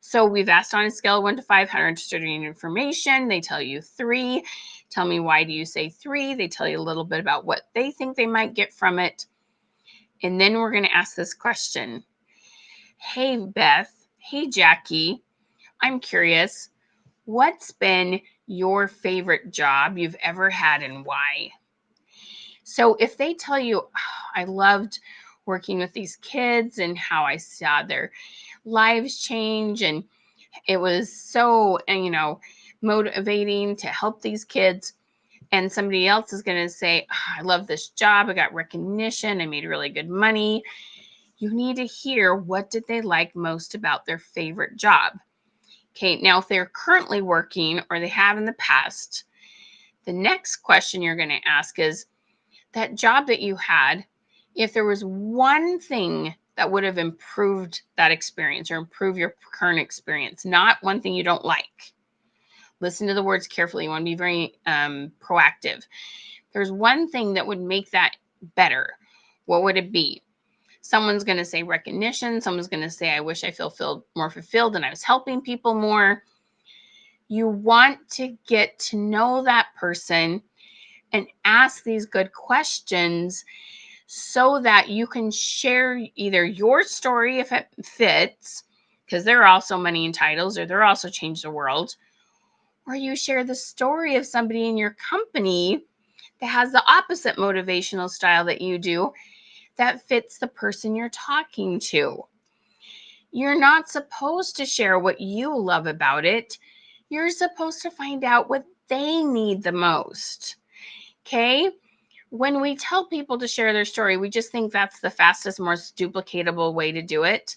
so we've asked on a scale of 1 to 5, how interested in information. They tell you 3. Tell me, why do you say 3? They tell you a little bit about what they think they might get from it. And then we're going to ask this question. Hey, Beth. Hey, Jackie. I'm curious, what's been your favorite job you've ever had and why? So if they tell you, I loved working with these kids and how I saw their lives change, and it was so, motivating to help these kids. And somebody else is going to say, I love this job. I got recognition. I made really good money. You need to hear, what did they like most about their favorite job? Okay, now if they're currently working or they have in the past, the next question you're going to ask is, that job that you had, if there was one thing that would have improved that experience or improve your current experience, not one thing you don't like. Listen to the words carefully. You want to be very proactive. There's one thing that would make that better. What would it be? Someone's going to say recognition. Someone's going to say, I wish I feel more fulfilled and I was helping people more. You want to get to know that person and ask these good questions so that you can share either your story if it fits, because they're also money and titles, or they're also change the world, or you share the story of somebody in your company that has the opposite motivational style that you do that fits the person you're talking to. You're not supposed to share what you love about it. You're supposed to find out what they need the most. Okay? When we tell people to share their story, we just think that's the fastest, most duplicatable way to do it.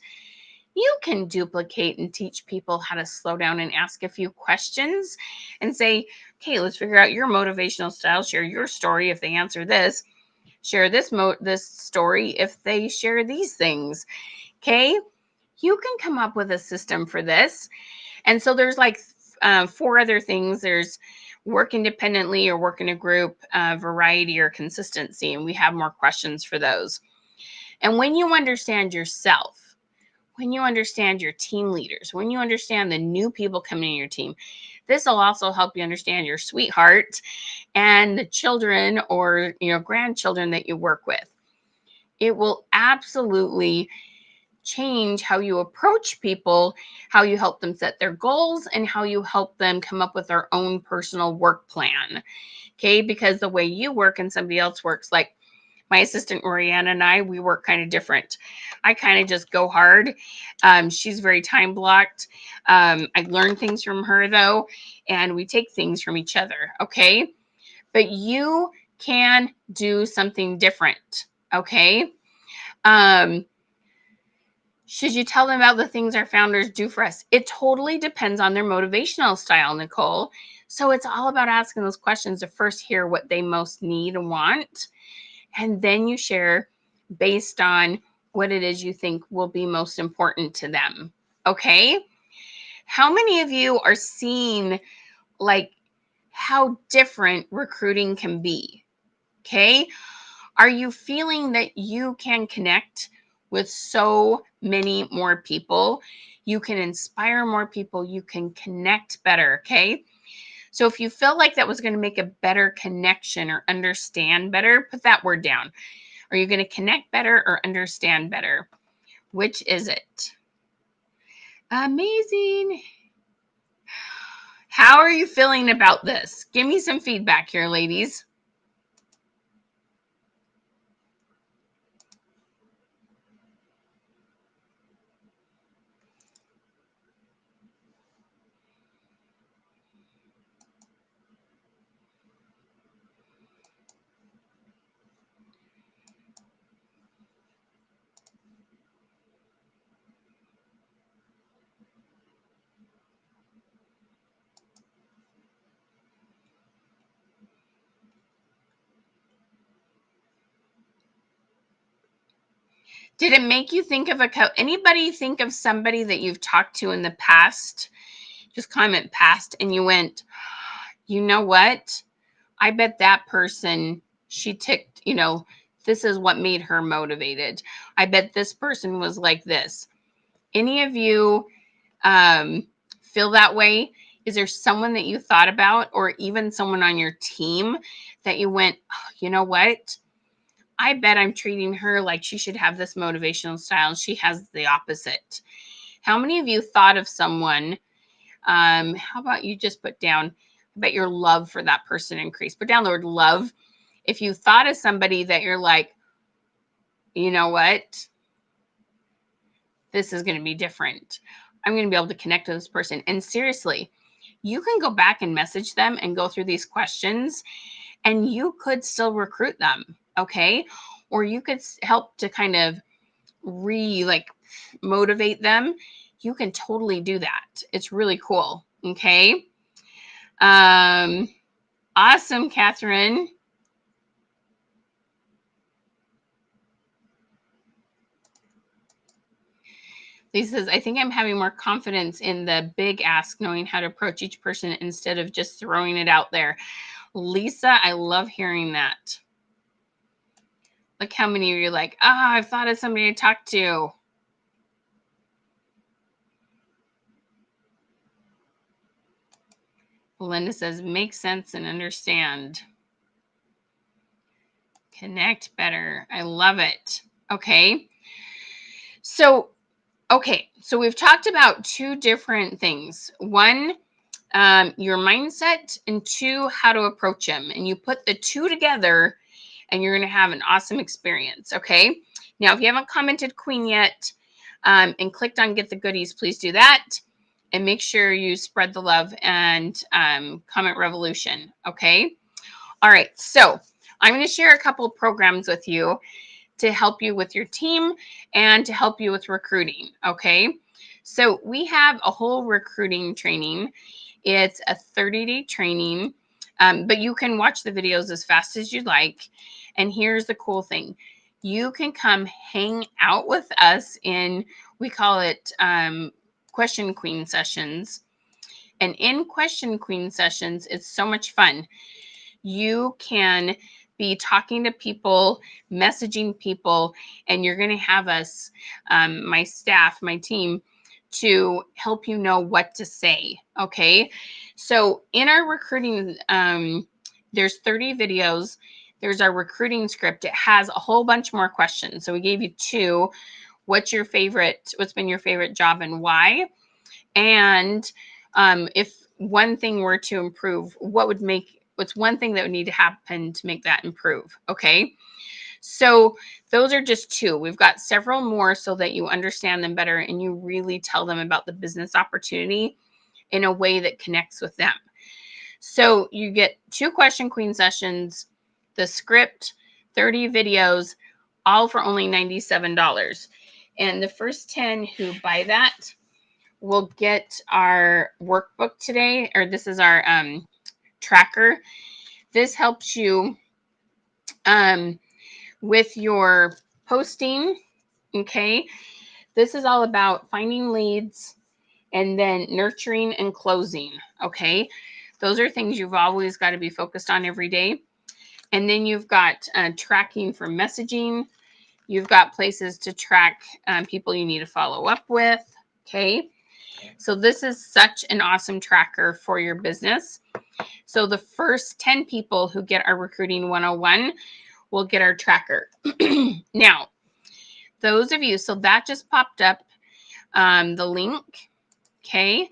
You can duplicate and teach people how to slow down and ask a few questions and say, okay, let's figure out your motivational style. Share your story if they answer this. Share this story if they share these things. Okay? You can come up with a system for this. And so there's like 4 other things. There's work independently or work in a group, variety or consistency. And we have more questions for those. And when you understand yourself, when you understand your team leaders, when you understand the new people coming in your team, this will also help you understand your sweetheart and the children or grandchildren that you work with. It will absolutely change how you approach people, how you help them set their goals, and how you help them come up with their own personal work plan. Okay, because the way you work and somebody else works, like my assistant Oriana and I, we work kind of different. I kind of just go hard. She's very time blocked. I learn things from her though, and we take things from each other. Okay, but you can do something different. Okay. Should you tell them about the things our founders do for us? It totally depends on their motivational style, Nicole. So it's all about asking those questions to first hear what they most need and want. And then you share based on what it is you think will be most important to them. Okay? How many of you are seeing like how different recruiting can be? Okay? Are you feeling that you can connect with so many more people? You can inspire more people. You can connect better. Okay. So if you felt like that was going to make a better connection or understand better, put that word down. Are you going to connect better or understand better? Which is it? Amazing. How are you feeling about this? Give me some feedback here, ladies. Did it make you think of anybody think of somebody that you've talked to in the past? Just comment past and you went, you know what? I bet that person, she ticked, this is what made her motivated. I bet this person was like this. Any of you feel that way? Is there someone that you thought about, or even someone on your team that you went, oh, you know what? I bet I'm treating her like she should have this motivational style, and she has the opposite. How many of you thought of someone? How about you just put down, I bet your love for that person increased. Put down the word love. If you thought of somebody that you're like, you know what? This is going to be different. I'm going to be able to connect with this person. And seriously, you can go back and message them and go through these questions, and you could still recruit them. Okay. Or you could help to kind of motivate them. You can totally do that. It's really cool. Okay. Awesome, Catherine. Lisa says, I think I'm having more confidence in the big ask, knowing how to approach each person instead of just throwing it out there. Lisa, I love hearing that. Look how many of you are like, I've thought of somebody to talk to. Linda says, make sense and understand. Connect better. I love it. Okay. So we've talked about two different things. One, your mindset, and two, how to approach them. And you put the two together and you're going to have an awesome experience. Okay. Now, if you haven't commented Queen yet and clicked on Get the Goodies, please do that. And make sure you spread the love and comment revolution. Okay. All right. So I'm going to share a couple of programs with you to help you with your team and to help you with recruiting. Okay. So we have a whole recruiting training. It's a 30-day training, but you can watch the videos as fast as you like. And here's the cool thing. You can come hang out with us we call it Question Queen sessions. And in Question Queen sessions, it's so much fun. You can be talking to people, messaging people, and you're going to have us, my staff, my team, to help you know what to say. Okay. So in our recruiting, there's 30 videos. There's our recruiting script. It has a whole bunch more questions. So we gave you two. What's been your favorite job and why? And if one thing were to improve, what's one thing that would need to happen to make that improve? Okay. So those are just two. We've got several more so that you understand them better and you really tell them about the business opportunity in a way that connects with them. So you get 2 Question Queen sessions, the script, 30 videos, all for only $97. And the first 10 who buy that will get our workbook today, or this is our tracker. This helps you with your posting. Okay. This is all about finding leads and then nurturing and closing. Okay. Those are things you've always got to be focused on every day. And then you've got tracking for messaging. You've got places to track people you need to follow up with. Okay. So this is such an awesome tracker for your business. So the first 10 people who get our Recruiting 101 will get our tracker. Now, those of you, so that just popped up, the link. Okay.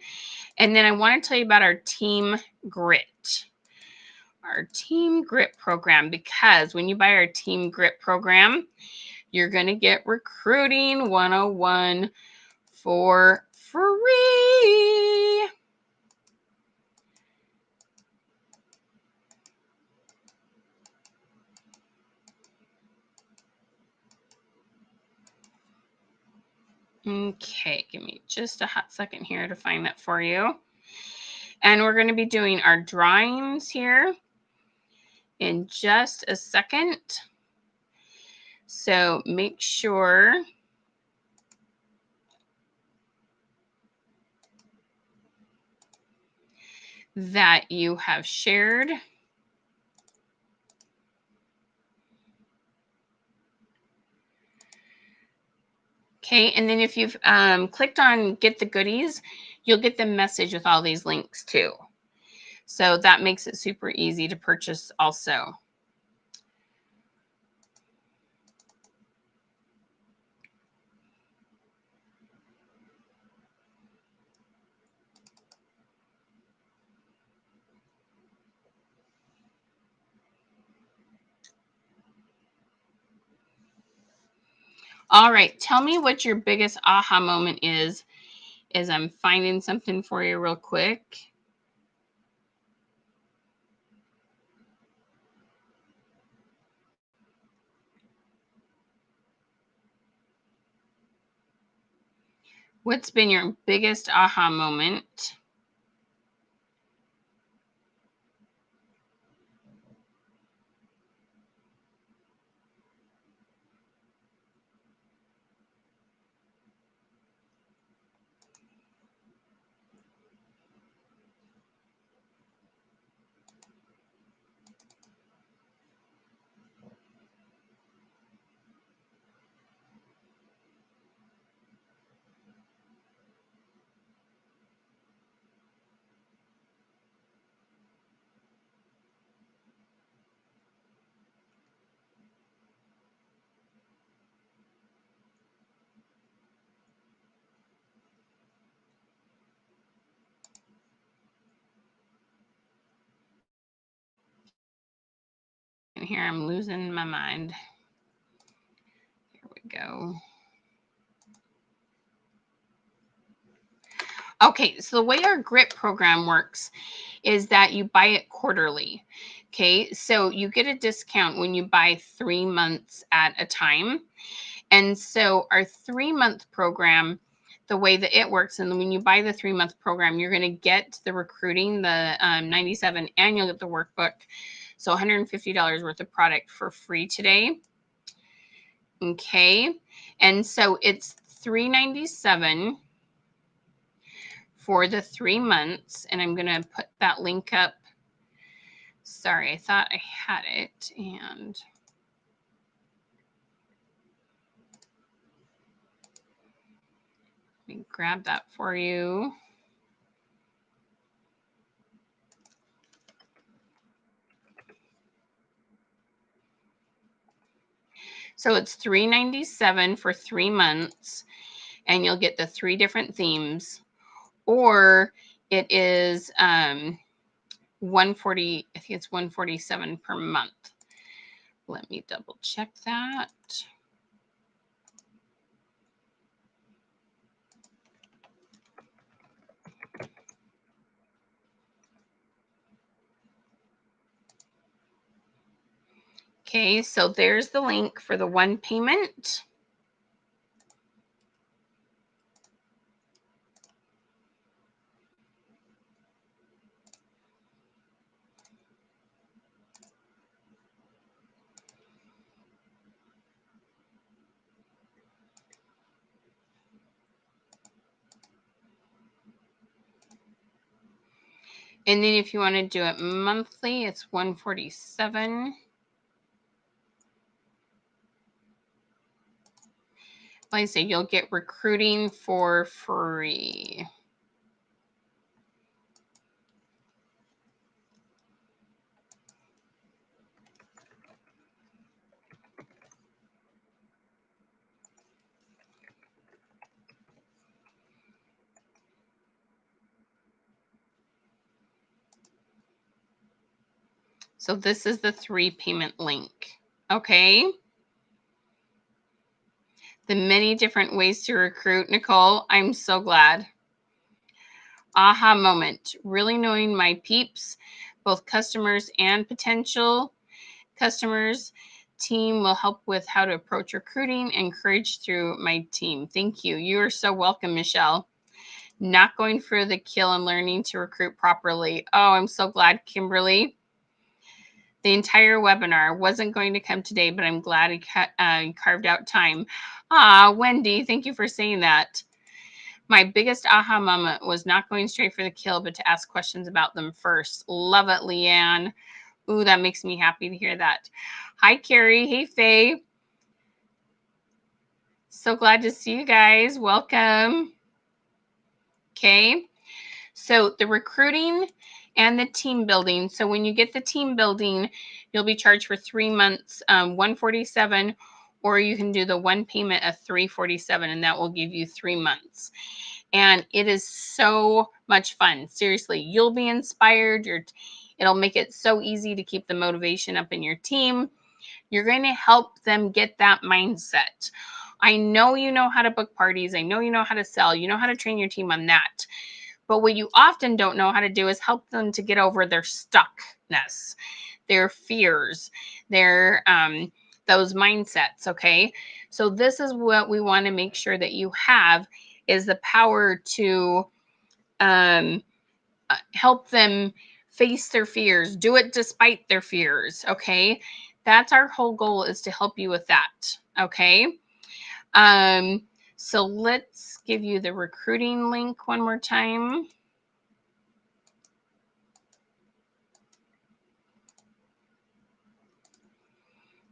And then I want to tell you about our Team Grit. Our Team Grit program, because when you buy our Team Grit program, you're going to get Recruiting 101 for free. Okay, give me just a hot second here to find that for you. And we're going to be doing our drawings here in just a second. So make sure that you have shared. Okay, and then if you've clicked on Get the Goodies, you'll get the message with all these links too. So that makes it super easy to purchase also. All right, tell me what your biggest aha moment is as I'm finding something for you real quick. What's been your biggest aha moment? And here I'm losing my mind. Here we go. Okay, so the way our Grit program works is that you buy it quarterly. Okay, so you get a discount when you buy 3 months at a time. And so our 3-month program, the way that it works, and when you buy the 3-month program, you're going to get the recruiting, the 97, and you'll get the workbook. So $150 worth of product for free today. Okay, and so it's $397 for the 3 months, and I'm going to put that link up. Sorry, I thought I had it, and let me grab that for you. So it's $397 for 3 months, and you'll get the 3 different themes, or it is 140, I think it's 147 per month. Let me double check that. Okay, so there's the link for the one payment. And then if you want to do it monthly, it's 147. Like I say, you'll get recruiting for free. So this is the 3 payment link. Okay. The many different ways to recruit. Nicole, I'm so glad. Aha moment. Really knowing my peeps, both customers and potential customers. Team will help with how to approach recruiting, encourage through my team. Thank you. You are so welcome, Michelle. Not going for the kill and learning to recruit properly. Oh, I'm so glad, Kimberly. The entire webinar wasn't going to come today, but I'm glad I carved out time. Wendy, thank you for saying that. My biggest aha moment was not going straight for the kill, but to ask questions about them first. Love it, Leanne. Ooh, that makes me happy to hear that. Hi, Carrie. Hey, Faye. So glad to see you guys. Welcome. Okay. So the recruiting and the team building. So when you get the team building, you'll be charged for 3 months, $147, or you can do the one payment of $347, and that will give you 3 months. And it is so much fun. Seriously, you'll be inspired. It'll make it so easy to keep the motivation up in your team. You're going to help them get that mindset. I know you know how to book parties. I know you know how to sell. You know how to train your team on that. But what you often don't know how to do is help them to get over their stuckness, their fears, their those mindsets. Okay. So this is what we want to make sure that you have is the power to help them face their fears, do it despite their fears. Okay. That's our whole goal, is to help you with that. Okay. So let's give you the recruiting link one more time.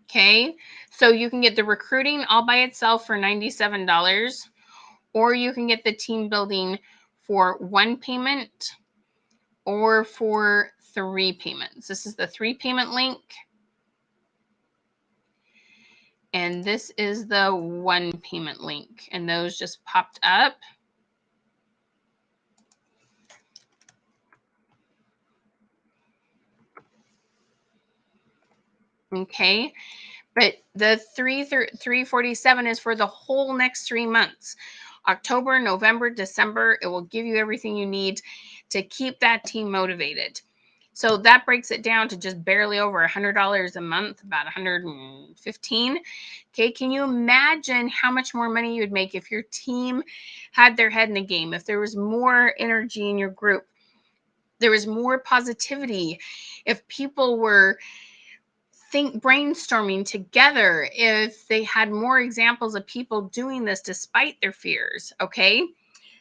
Okay, so you can get the recruiting all by itself for $97, or you can get the team building for 1 payment or for 3 payments. This is the 3 payment link. And this is the 1 payment link. And those just popped up. Okay, but the 347 is for the whole next 3 months. October, November, December. It will give you everything you need to keep that team motivated. So that breaks it down to just barely over $100 a month, about $115. Okay, can you imagine how much more money you would make if your team had their head in the game, if there was more energy in your group, there was more positivity, if people were brainstorming together, if they had more examples of people doing this despite their fears. Okay,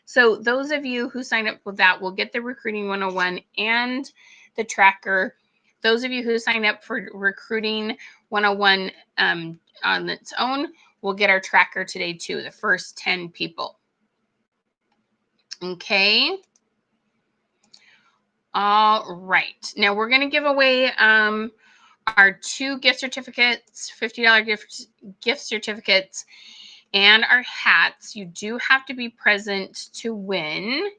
so those of you who sign up with that will get the Recruiting 101 and the tracker. Those of you who sign up for Recruiting 101 on its own will get our tracker today too, the first 10 people. Okay. All right. Now we're going to give away our 2 gift certificates, $50 gift certificates, and our hats. You do have to be present to win.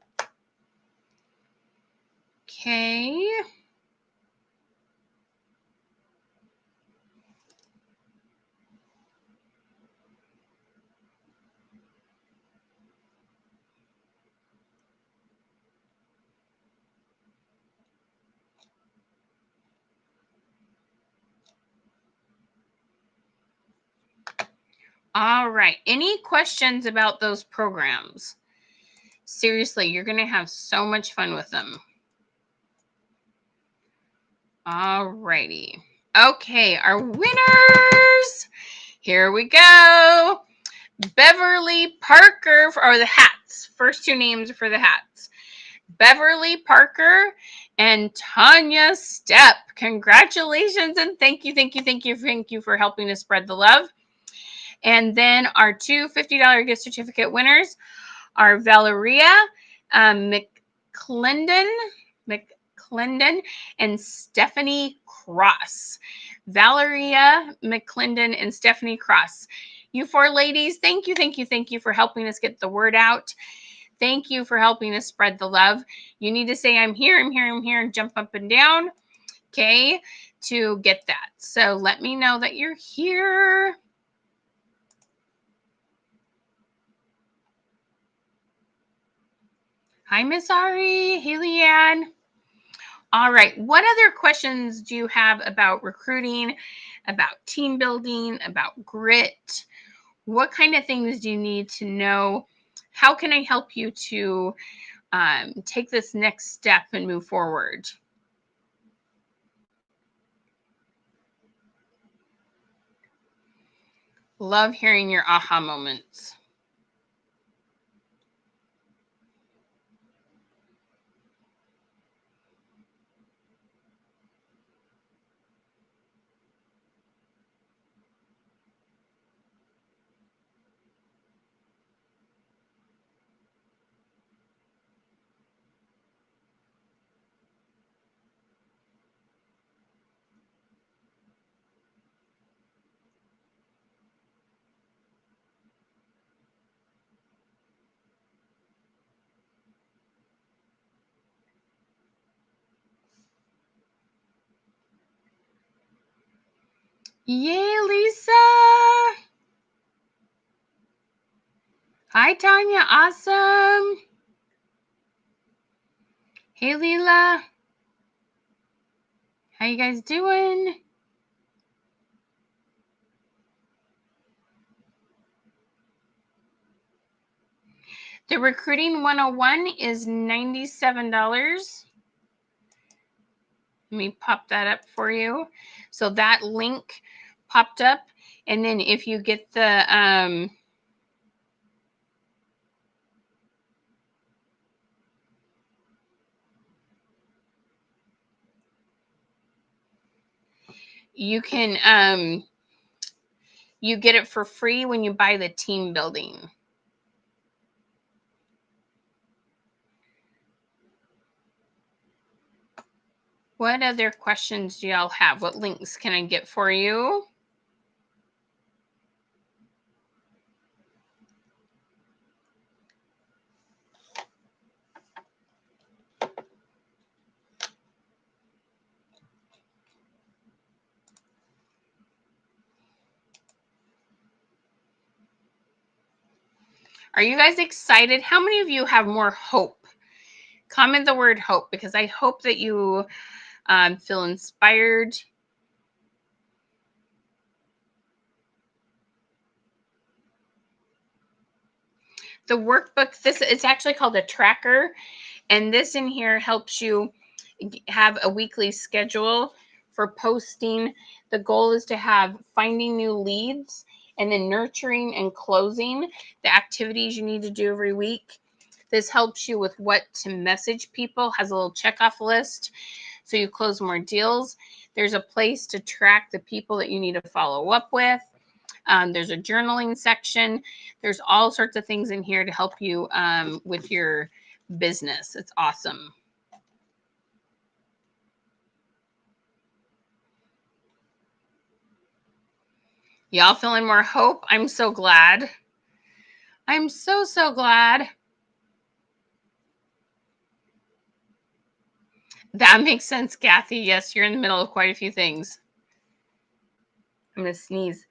Okay. All right. Any questions about those programs? Seriously, you're going to have so much fun with them. All righty. Okay, our winners. Here we go. Beverly Parker, or the hats. First 2 names for the hats. Beverly Parker and Tanya Stepp. Congratulations and thank you for helping to spread the love. And then our 2 $50 gift certificate winners are Valeria McClendon and Stephanie Cross. Valeria McClendon and Stephanie Cross. You 4 ladies, thank you for helping us get the word out. Thank you for helping us spread the love. You need to say, I'm here, and jump up and down. Okay. to get that. So let me know that you're here. Hi, Miss Ari. Hey, Leanne. All right. What other questions do you have about recruiting, about team building, about grit? What kind of things do you need to know? How can I help you to take this next step and move forward? Love hearing your aha moments. Yay, Lisa. Hi, Tanya. Awesome. Hey, Leela. How you guys doing? The Recruiting 101 is $97. Let me pop that up for you. So that link popped up. And then if you get the you can you get it for free when you buy the team building. What other questions do y'all have? What links can I get for you? Are you guys excited? How many of you have more hope? Comment the word hope, because I hope that you feel inspired. The workbook, it's actually called a tracker, and this in here helps you have a weekly schedule for posting. The goal is to have finding new leads and then nurturing and closing the activities you need to do every week. This helps you with what to message people, has a little checkoff list so you close more deals. There's a place to track the people that you need to follow up with. There's a journaling section. There's all sorts of things in here to help you with your business. It's awesome. Y'all feeling more hope? I'm so glad. I'm so glad. That makes sense, Kathy. Yes, you're in the middle of quite a few things. I'm going to sneeze.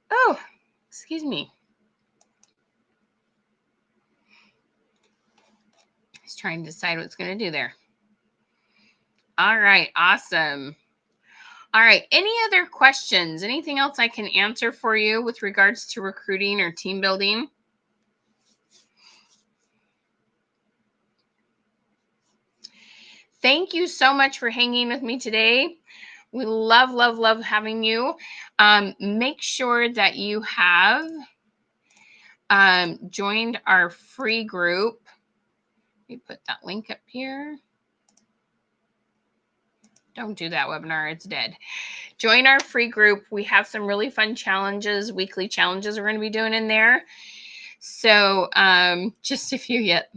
Oh, excuse me. He's trying to decide what it's going to do there. All right, awesome. All right, any other questions? Anything else I can answer for you with regards to recruiting or team building? Thank you so much for hanging with me today. We love having you. Make sure that you have joined our free group. Let me put that link up here. Don't do that webinar, it's dead. Join our free group. We have some really fun challenges, weekly challenges we're going to be doing in there. So just a few yet.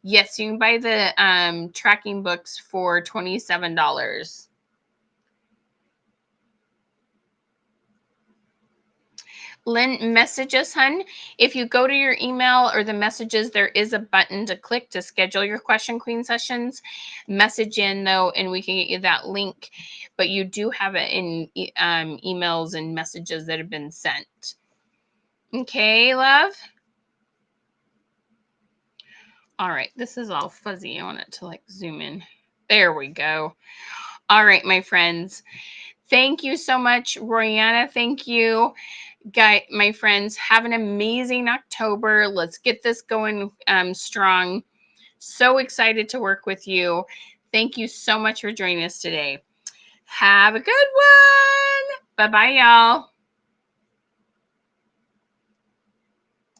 Yes, you can buy the tracking books for $27. Lynn, message us, hun. If you go to your email or the messages, there is a button to click to schedule your Question Queen sessions. Message in, though, and we can get you that link. But you do have it in emails and messages that have been sent. Okay, love? All right, this is all fuzzy. I want it to like zoom in. There we go. All right, my friends. Thank you so much, Royana. Thank you. My friends, have an amazing October. Let's get this going strong. So excited to work with you. Thank you so much for joining us today. Have a good one. Bye-bye, y'all.